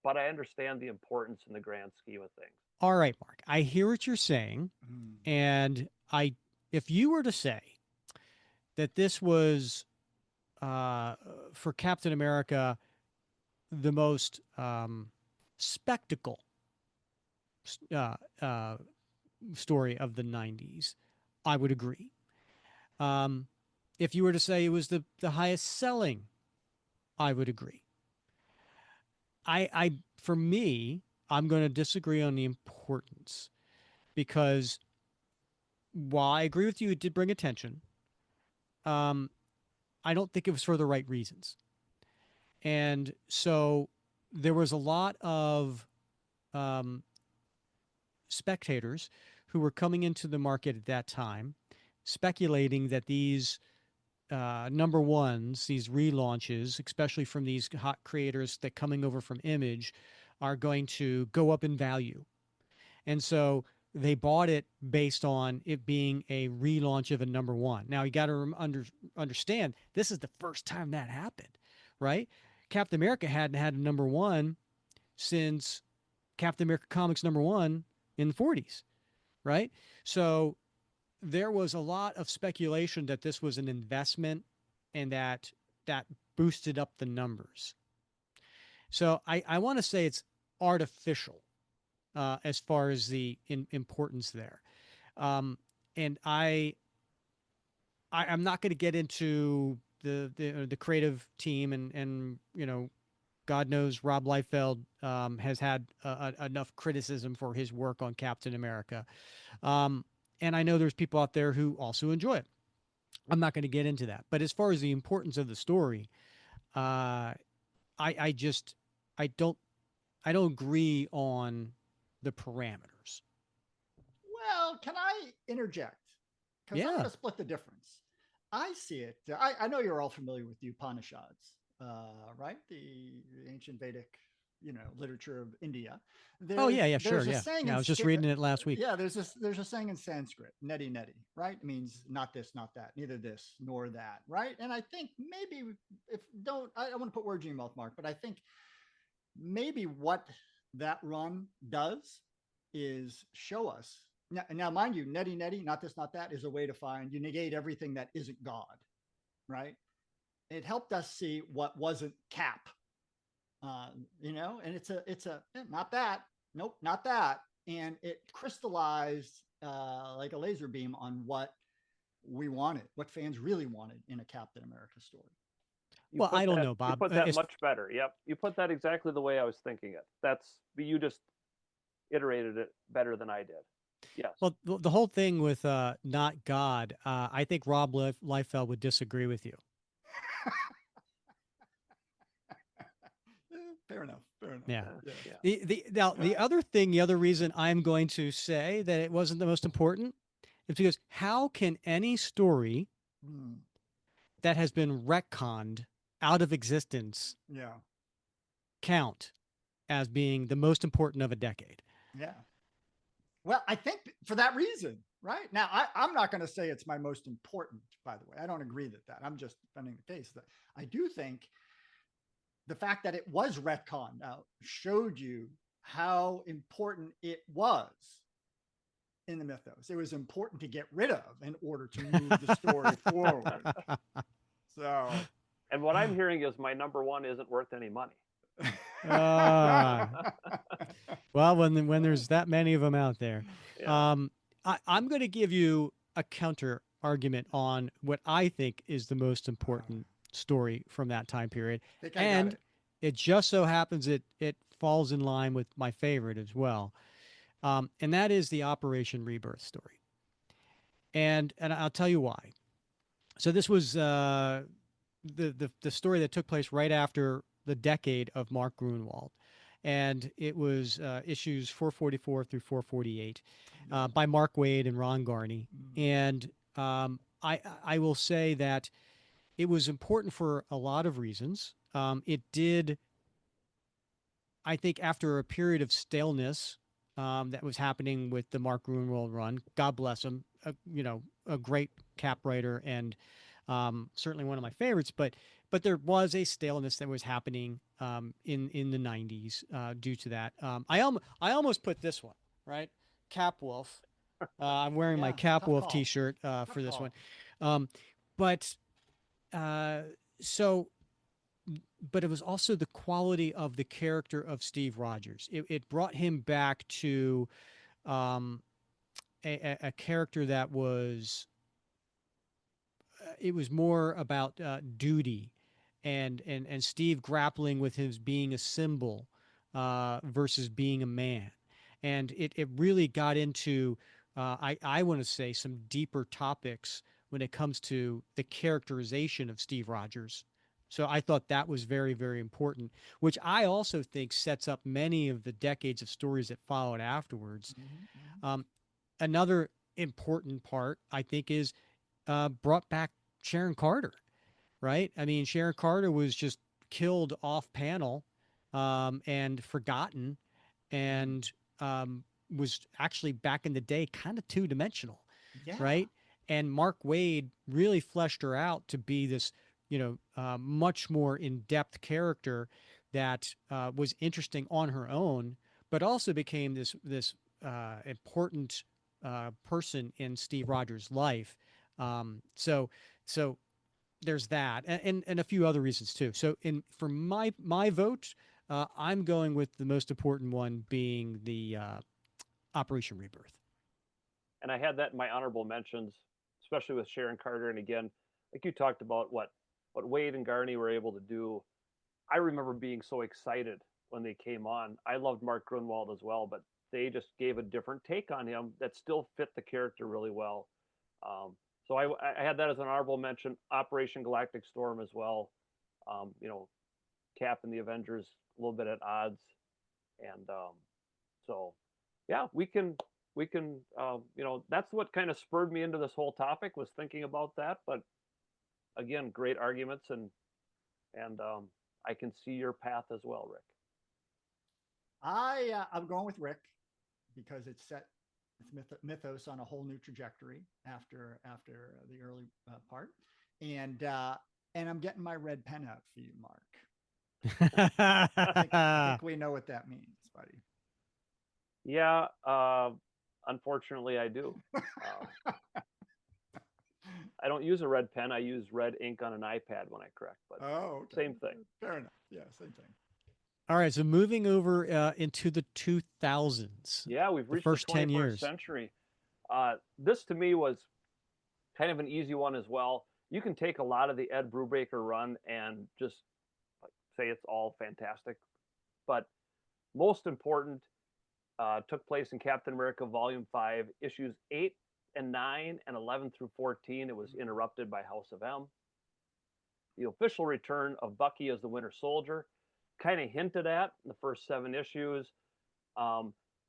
but I understand the importance in the grand scheme of things. All right, Mark, I hear what you're saying. And if you were to say that this was for Captain America, the most spectacle story of the 90s, I would agree. If you were to say it was the highest selling, I would agree. For me, I'm going to disagree on the importance, because while I agree with you, it did bring attention. I don't think it was for the right reasons. And so there was a lot of spectators who were coming into the market at that time, speculating that these number ones, these relaunches, especially from these hot creators that coming over from Image, are going to go up in value. And so they bought it based on it being a relaunch of a number one. Now, you got to understand, this is the first time that happened, right? Captain America hadn't had a number one since Captain America Comics number one in the 40s, right? So there was a lot of speculation that this was an investment and that boosted up the numbers. So I want to say it's artificial as far as the importance there. And I'm not going to get into the creative team, and God knows Rob Liefeld has had enough criticism for his work on Captain America. And I know there's people out there who also enjoy it. I'm not going to get into that. But as far as the importance of the story, I don't agree on the parameters. Well, can I interject? Because I'm going Yeah. to split the difference. I see it. I know you're all familiar with the Upanishads, right? The ancient Vedic, literature of India. Oh yeah, yeah, sure, There's a yeah. saying Yeah, I in was just reading it last week. yeah, there's a saying in Sanskrit, neti neti, right? It means not this, not that, neither this nor that, right? And I think maybe if don't I want to put words in your mouth, Mark, but I think maybe what that run does is show us now, mind you, neti neti, not this, not that, is a way to find you negate everything that isn't God, right? It helped us see what wasn't cap, and it's a not that, nope, not that, and it crystallized like a laser beam on what we wanted, what fans really wanted in a Captain America story. You Well, I put don't that know, you Bob. put that much better. Yep. You put that exactly the way I was thinking it. You just iterated it better than I did. Yes. Well, the whole thing with not God, I think Rob Liefeld would disagree with you. Fair enough. Fair enough. Yeah. Yeah. Yeah. The other thing, the other reason I'm going to say that it wasn't the most important is because how can any story Hmm. that has been retconned out of existence Yeah. count as being the most important of a decade? Yeah. Well, I think for that reason, right? Now, I'm not going to say it's my most important, by the way. I don't agree that. I'm just defending the case that I do think the fact that it was retconned out showed you how important it was in the mythos. It was important to get rid of in order to move the story forward. So, And what I'm hearing is my number one isn't worth any money. uh, well, when there's that many of them out there, Yeah. I'm going to give you a counter argument on what I think is the most important story from that time period, I think I got and it. it just so happens it falls in line with my favorite as well, and that is the Operation Rebirth story. And I'll tell you why. So this was the story that took place right after the decade of Mark Grunwald, and it was issues 444 through 448 by Mark Waid and Ron Garney. And I will say that it was important for a lot of reasons. It did, I think, after a period of staleness that was happening with the Mark Grunwald run. God bless him, a great cap writer and certainly one of my favorites. But there was a staleness that was happening in the '90s due to that. I almost put this one right, Cap Wolf. I'm wearing my Yeah, Cap tough Wolf call. T-shirt Tough for this call. one. But uh, so but it was also the quality of the character of Steve Rogers. It brought him back to um, a character that was it was more about duty and Steve grappling with his being a symbol versus being a man. And it really got into, I want to say, some deeper topics when it comes to the characterization of Steve Rogers. So I thought that was very, very important, which I also think sets up many of the decades of stories that followed afterwards. Um, Another important part, I think, is brought back Sharon Carter, right? I mean, Sharon Carter was just killed off panel and forgotten and was actually back in the day kind of two dimensional, Yeah. right? And Mark Waid really fleshed her out to be this, much more in depth character that was interesting on her own, but also became this important person in Steve Rogers' life. So there's that, and a few other reasons too. So for my vote, I'm going with the most important one being the Operation Rebirth. And I had that in my honorable mentions, especially with Sharon Carter. And again, like you talked about what Wade and Garney were able to do. I remember being so excited when they came on. I loved Mark Grunwald as well, but they just gave a different take on him that still fit the character really well. So I had that as an honorable mention. Operation Galactic Storm as well. You know, Cap and the Avengers a little bit at odds, and so yeah, we can we can, that's what kind of spurred me into this whole topic, was thinking about that. But again, great arguments, and I can see your path as well, Rick. I'm going with Rick because it's set its mythos on a whole new trajectory after the early part, and I'm getting my red pen out for you, Mark. I think we know what that means, buddy. Yeah, unfortunately, I do. I don't use a red pen. I use red ink on an iPad when I correct, but okay. Same thing. Fair enough. Yeah, same thing. All right, so moving over into the 2000s. Yeah, we've reached the first 10 21st years. century. This to me was kind of an easy one as well. You can take a lot of the Ed Brubaker run and just say it's all fantastic, but most important took place in Captain America Volume 5, issues 8 and 9 and 11 through 14. It was interrupted by House of M. The official return of Bucky as the Winter Soldier, kind of hinted at in the first 7 issues.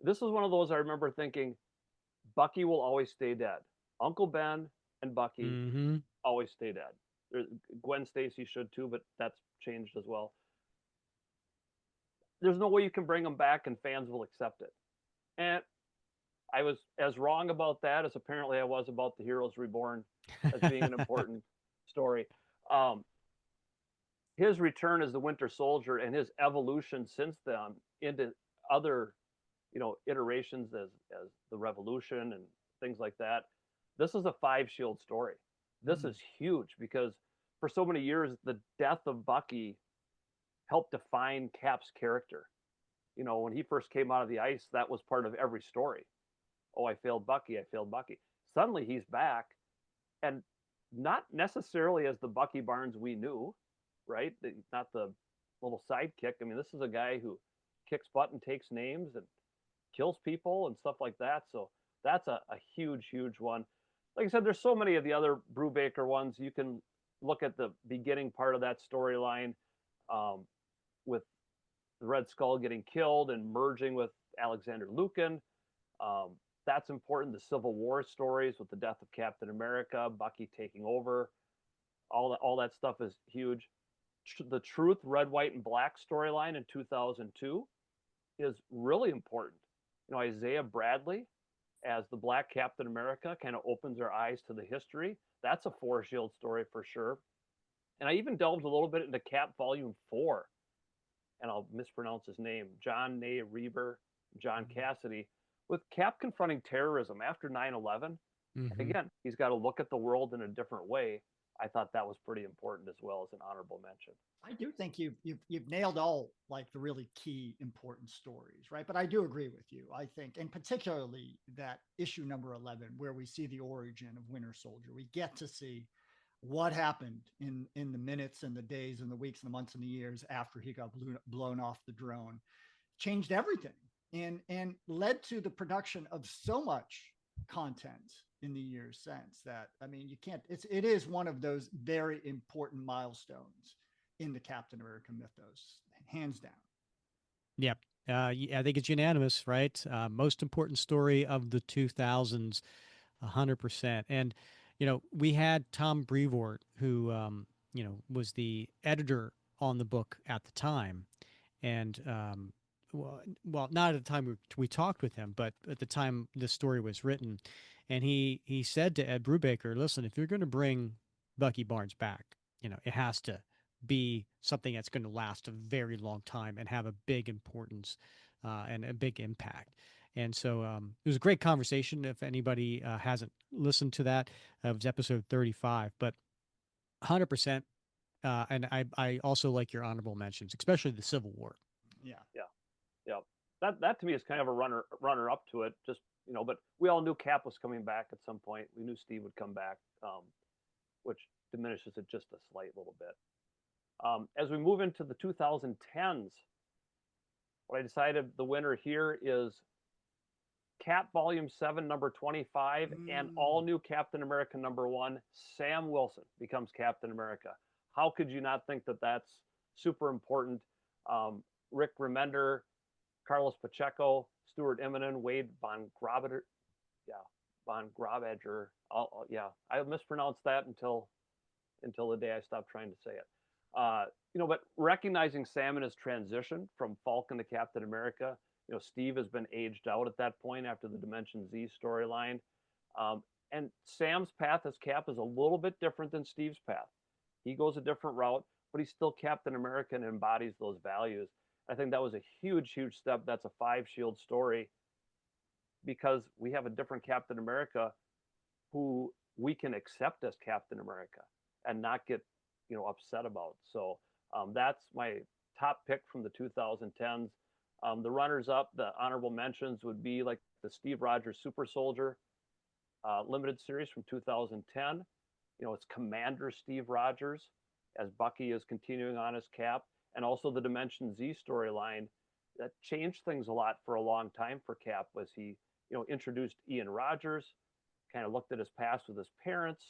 This is one of those I remember thinking, Bucky will always stay dead. Uncle Ben and Bucky always stay dead. Gwen Stacy should too, but that's changed as well. There's no way you can bring them back and fans will accept it. And I was as wrong about that as apparently I was about the Heroes Reborn as being an important story. His return as the Winter Soldier and his evolution since then into other, iterations as the Revolution and things like that. This is a 5-shield story. This is huge because for so many years, the death of Bucky helped define Cap's character. When he first came out of the ice, that was part of every story. Oh, I failed Bucky. I failed Bucky. Suddenly he's back, and not necessarily as the Bucky Barnes we knew, right? Not the little sidekick. I mean, this is a guy who kicks butt and takes names and kills people and stuff like that. So that's a huge, huge one. Like I said, there's so many of the other Brubaker ones. You can look at the beginning part of that storyline with the Red Skull getting killed and merging with Alexander Lukin. That's important. The Civil War stories with the death of Captain America, Bucky taking over, all that stuff is huge. The Truth, Red, White, and Black storyline in 2002 is really important. Isaiah Bradley as the Black Captain America kind of opens our eyes to the history. That's a 4-shield story for sure. And I even delved a little bit into Cap Volume 4, and I'll mispronounce his name, John Nay Reber, John Cassidy, with Cap confronting terrorism after 9/11. Again, he's got to look at the world in a different way. I thought that was pretty important as well as an honorable mention. I do think you've nailed all like the really key important stories, right? But I do agree with you. I think, and particularly that issue number 11, where we see the origin of Winter Soldier, we get to see what happened in the minutes and the days and the weeks and the months and the years after he got blown off the drone. Changed everything and led to the production of so much content in the years since that, I mean, it is one of those very important milestones in the Captain America mythos, hands down. Yep. I think it's unanimous, right? Most important story of the 2000s, 100%. And, we had Tom Brevoort, who, was the editor on the book at the time. And, well, not at the time we talked with him, but at the time the story was written. And he said to Ed Brubaker, listen, if you're going to bring Bucky Barnes back, it has to be something that's going to last a very long time and have a big importance and a big impact. And so it was a great conversation. If anybody hasn't listened to that, it was episode 35, but 100%. And I also like your honorable mentions, especially the Civil War. Yeah. That to me is kind of a runner up to it. Just but we all knew Cap was coming back at some point. We knew Steve would come back, which diminishes it just a slight little bit. As we move into the 2010s, what I decided the winner here is Cap Volume 7, number 25, and all new Captain America number 1. Sam Wilson becomes Captain America. How could you not think that that's super important? Rick Remender, Carlos Pacheco, Stuart Immonen, Wade von Grobeder, yeah, von Grobedger. Yeah, I mispronounced that until the day I stopped trying to say it. But recognizing Sam in his transition from Falcon to Captain America, Steve has been aged out at that point after the Dimension Z storyline. And Sam's path as Cap is a little bit different than Steve's path. He goes a different route, but he's still Captain America and embodies those values. I think that was a huge, huge step. That's a 5 Shield story because we have a different Captain America who we can accept as Captain America and not get upset about. So that's my top pick from the 2010s. The runners up, the honorable mentions would be like the Steve Rogers Super Soldier limited series from 2010. It's Commander Steve Rogers as Bucky is continuing on his Cap, and also the Dimension Z storyline that changed things a lot for a long time for Cap was he introduced Ian Rogers, kind of looked at his past with his parents.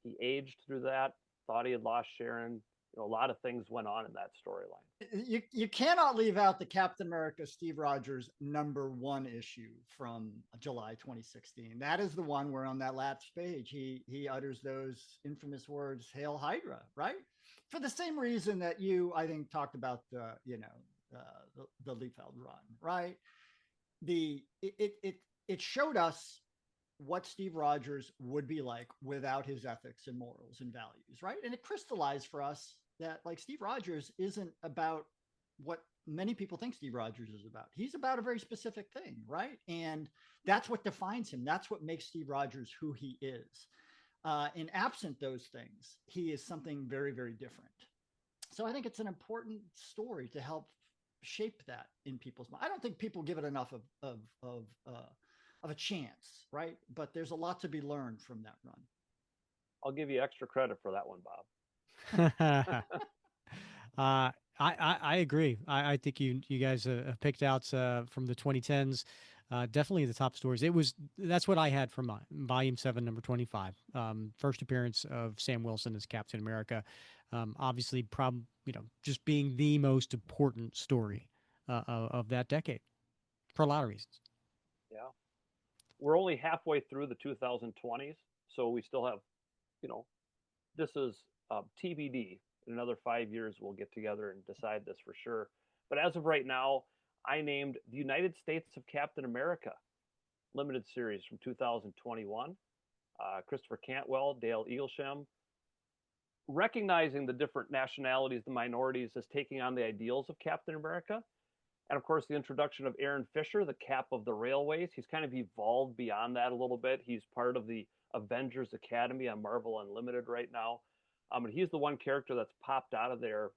He aged through that, thought he had lost Sharon. A lot of things went on in that storyline. You cannot leave out the Captain America Steve Rogers #1 issue from July 2016. That is the one where on that last page he utters those infamous words, "Hail Hydra," right? For the same reason that you, I think, talked about the Liefeld run, right? It showed us what Steve Rogers would be like without his ethics and morals and values, right? And it crystallized for us that like Steve Rogers isn't about what many people think Steve Rogers is about. He's about a very specific thing, right? And that's what defines him. That's what makes Steve Rogers who he is. And absent those things, he is something very, very different. So I think it's an important story to help shape that in people's mind. I don't think people give it enough of a chance, right? But there's a lot to be learned from that run. I'll give you extra credit for that one, Bob. I agree. I think you guys have picked out from the 2010s definitely the top stories. That's what I had from Volume 7, number 25. First appearance of Sam Wilson as Captain America. Obviously, just being the most important story of that decade for a lot of reasons. Yeah. We're only halfway through the 2020s, so we still have, this is TBD. In another 5 years, we'll get together and decide this for sure. But as of right now, I named the United States of Captain America limited series from 2021. Christopher Cantwell, Dale Eaglesham, recognizing the different nationalities, the minorities, as taking on the ideals of Captain America. And of course, the introduction of Aaron Fisher, the Cap of the Railways. He's kind of evolved beyond that a little bit. He's part of the Avengers Academy on Marvel Unlimited right now. And he's the one character that's popped out of there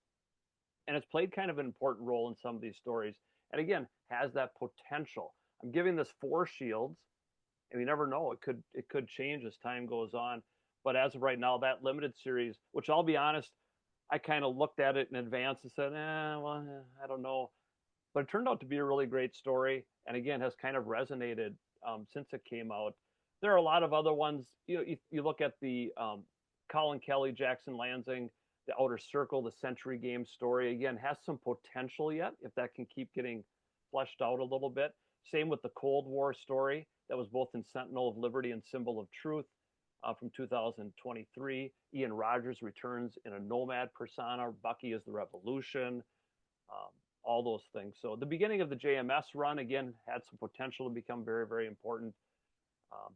and has played kind of an important role in some of these stories. And again, has that potential. I'm giving this 4 shields, and you never know. It could change as time goes on. But as of right now, that limited series, which I'll be honest, I kind of looked at it in advance and said, I don't know. But it turned out to be a really great story, and again, has kind of resonated since it came out. There are a lot of other ones. You look at the Colin Kelly, Jackson Lansing, the Outer Circle, the Century Game story, again, has some potential yet, if that can keep getting fleshed out a little bit. Same with the Cold War story that was both in Sentinel of Liberty and Symbol of Truth from 2023. Ian Rogers returns in a nomad persona. Bucky is the Revolution. All those things. So the beginning of the JMS run, again, had some potential to become very, very important.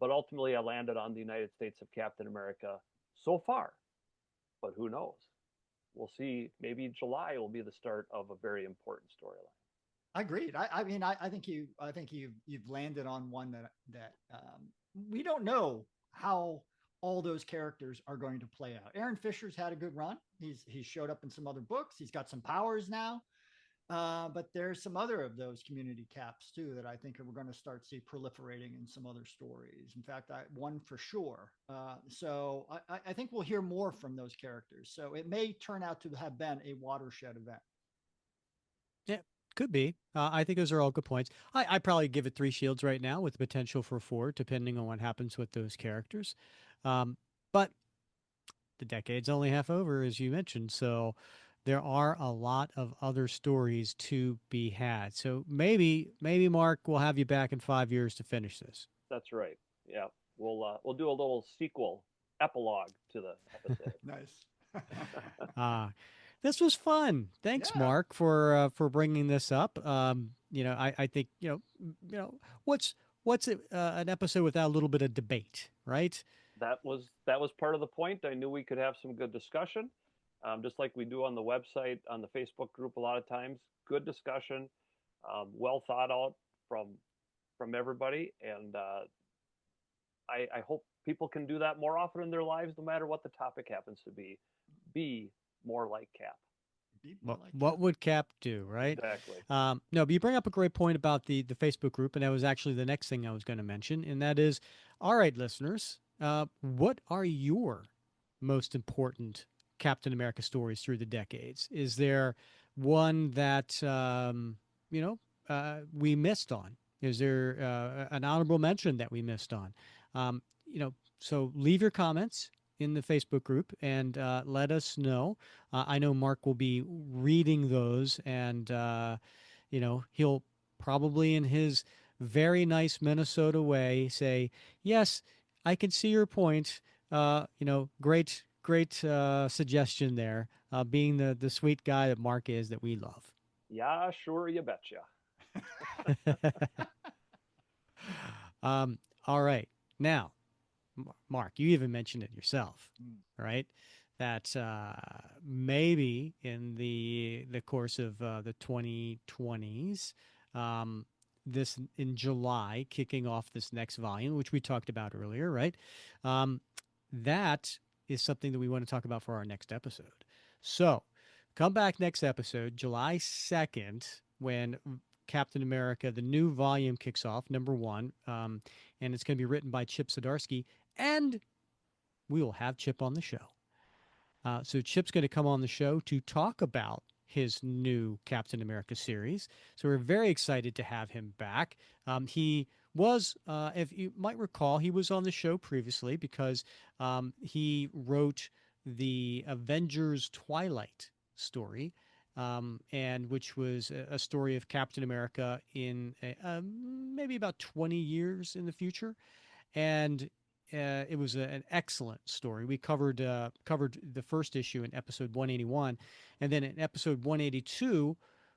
But ultimately, I landed on the United States of Captain America so far. But who knows? We'll see. Maybe July will be the start of a very important storyline. Agreed. I mean, I think you've landed on one that we don't know how all those characters are going to play out. Aaron Fisher's had a good run. He's showed up in some other books. He's got some powers now. But there's some other of those community caps too that I think we're going to start to see proliferating in some other stories. In fact, one for sure. So I think we'll hear more from those characters. So it may turn out to have been a watershed event. Yeah, could be. I think those are all good points. I probably give it 3 shields right now with the potential for 4, depending on what happens with those characters. But the decade's only half over, as you mentioned. So there are a lot of other stories to be had. So maybe Mark, we'll have you back in 5 years to finish this. That's right. Yeah, we'll do a little sequel epilogue to the episode. Nice. Uh, this was fun. Thanks, Yeah. Mark, for bringing this up. I think what's an episode without a little bit of debate, right? That was part of the point. I knew we could have some good discussion, just like we do on the website, on the Facebook group. A lot of times, good discussion, well thought out from everybody, and I hope people can do that more often in their lives, no matter what the topic happens to be. Be more like Cap. Be more What like what that. would Cap do, right? Exactly. No, but you bring up a great point about the Facebook group, and that was actually the next thing I was going to mention, and that is, all right, listeners, what are your most important Captain America stories through the decades? Is there one that we missed on? Is there an honorable mention that we missed on? So leave your comments in the Facebook group and let us know. I know Mark will be reading those, and he'll probably, in his very nice Minnesota way, say, "Yes, I can see your point. Great suggestion there. Being the sweet guy that Mark is, that we love." Yeah, sure, you betcha. All right, now Mark, you even mentioned it yourself, Mm. right? That maybe in the course of the 2020s, this in July, kicking off this next volume, which we talked about earlier, right? Um, that is something that we want to talk about for our next episode. So come back next episode, July 2nd, when Captain America, the new volume kicks off, #1, and it's going to be written by Chip Zdarsky, and we will have Chip on the show. So Chip's going to come on the show to talk about his new Captain America series. So we're very excited to have him back. He was, if you might recall, he was on the show previously because he wrote the Avengers Twilight story, and which was a story of Captain America in maybe about 20 years in the future, and it was an excellent story. We covered the first issue in episode 181, and then in episode 182,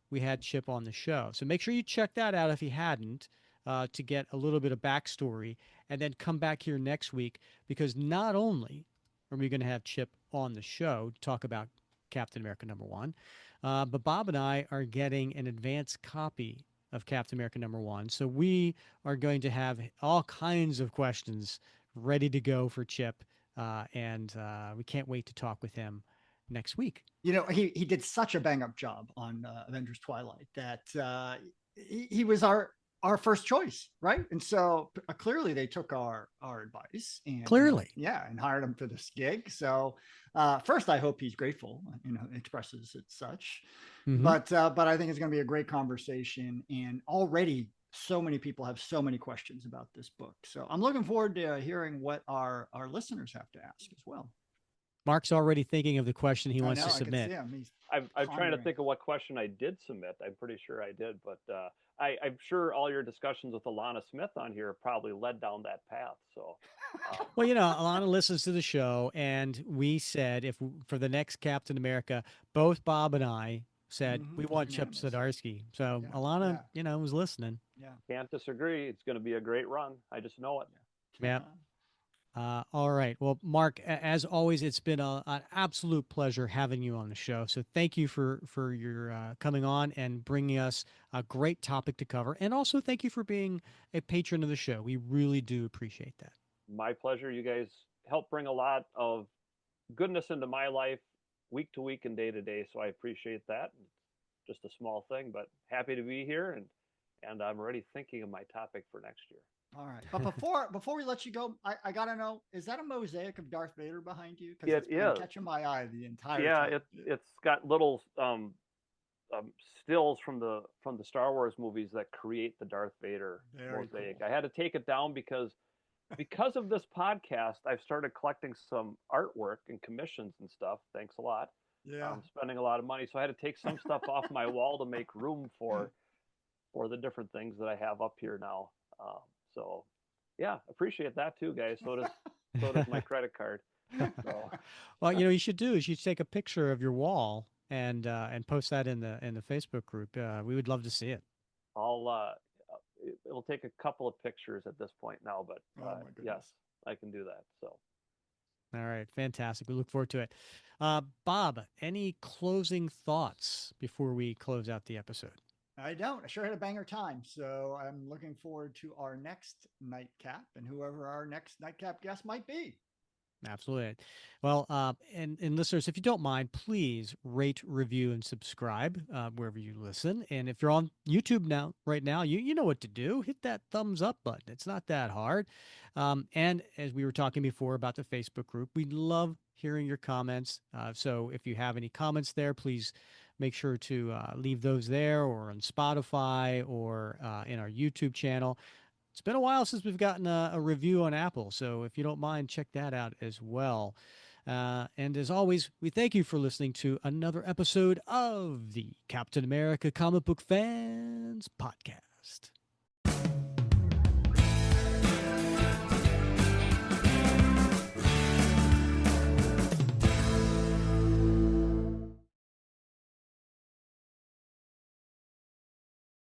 we had Chip on the show. So make sure you check that out if you hadn't, to get a little bit of backstory, and then come back here next week, because not only are we going to have Chip on the show to talk about Captain America #1, but Bob and I are getting an advanced copy of Captain America #1. So we are going to have all kinds of questions ready to go for Chip, and we can't wait to talk with him next week. He did such a bang up job on Avengers Twilight that he was our first choice, right? And so clearly they took our advice and Clearly. and hired him for this gig. So first, I hope he's grateful, expresses it such. Mhm. But I think it's going to be a great conversation, and already so many people have so many questions about this book. So I'm looking forward to hearing what our listeners have to ask as well. Mark's already thinking of the question he I wants know, to I can submit. see him. He's I'm trying to pondering. think of what question I did submit. I'm pretty sure I did, but I'm sure all your discussions with Alana Smith on here probably led down that path. So, Well, Alana listens to the show, and we said, if for the next Captain America, both Bob and I said we want Chip Unanimous. Zdarsky. So Yeah, Alana, yeah. was listening. Yeah. can't disagree. It's going to be a great run. I just know it. Yeah. All right. Well, Mark, as always, it's been an absolute pleasure having you on the show. So thank you for your coming on and bringing us a great topic to cover, and also thank you for being a patron of the show. We really do appreciate that. My pleasure. You guys help bring a lot of goodness into my life week to week and day to day. So I appreciate that. Just a small thing, but happy to be here, and I'm already thinking of my topic for next year. All right. But before we let you go, I gotta know, is that a mosaic of Darth Vader behind you? Because It it's been is. catching my eye the entire Yeah, time. it's got little stills from the Star Wars movies that create the Darth Vader Very mosaic. cool. I had to take it down because of this podcast. I've started collecting some artwork and commissions and stuff. Thanks a lot. Yeah. spending a lot of money. So I had to take some stuff off my wall to make room for the different things that I have up here now. Um, so yeah, appreciate that too, guys. So does my credit card. So Well, you should do is you take a picture of your wall and post that in the Facebook group. We would love to see it. I'll it'll take a couple of pictures at this point now, but Oh my yes, goodness. I can do that. So All right, fantastic. We look forward to it. Bob, any closing thoughts before we close out the episode? I don't. I sure had a banger time. So I'm looking forward to our next nightcap and whoever our next nightcap guest might be. Absolutely. Well, and listeners, if you don't mind, please rate, review, and subscribe wherever you listen. And if you're on YouTube right now, you know what to do. Hit that thumbs up button. It's not that hard. And as we were talking before about the Facebook group, we love hearing your comments. So if you have any comments there, please make sure to leave those there or on Spotify or in our YouTube channel. It's been a while since we've gotten a review on Apple, so if you don't mind, check that out as well. And as always, we thank you for listening to another episode of the Captain America Comic Book Fans Podcast.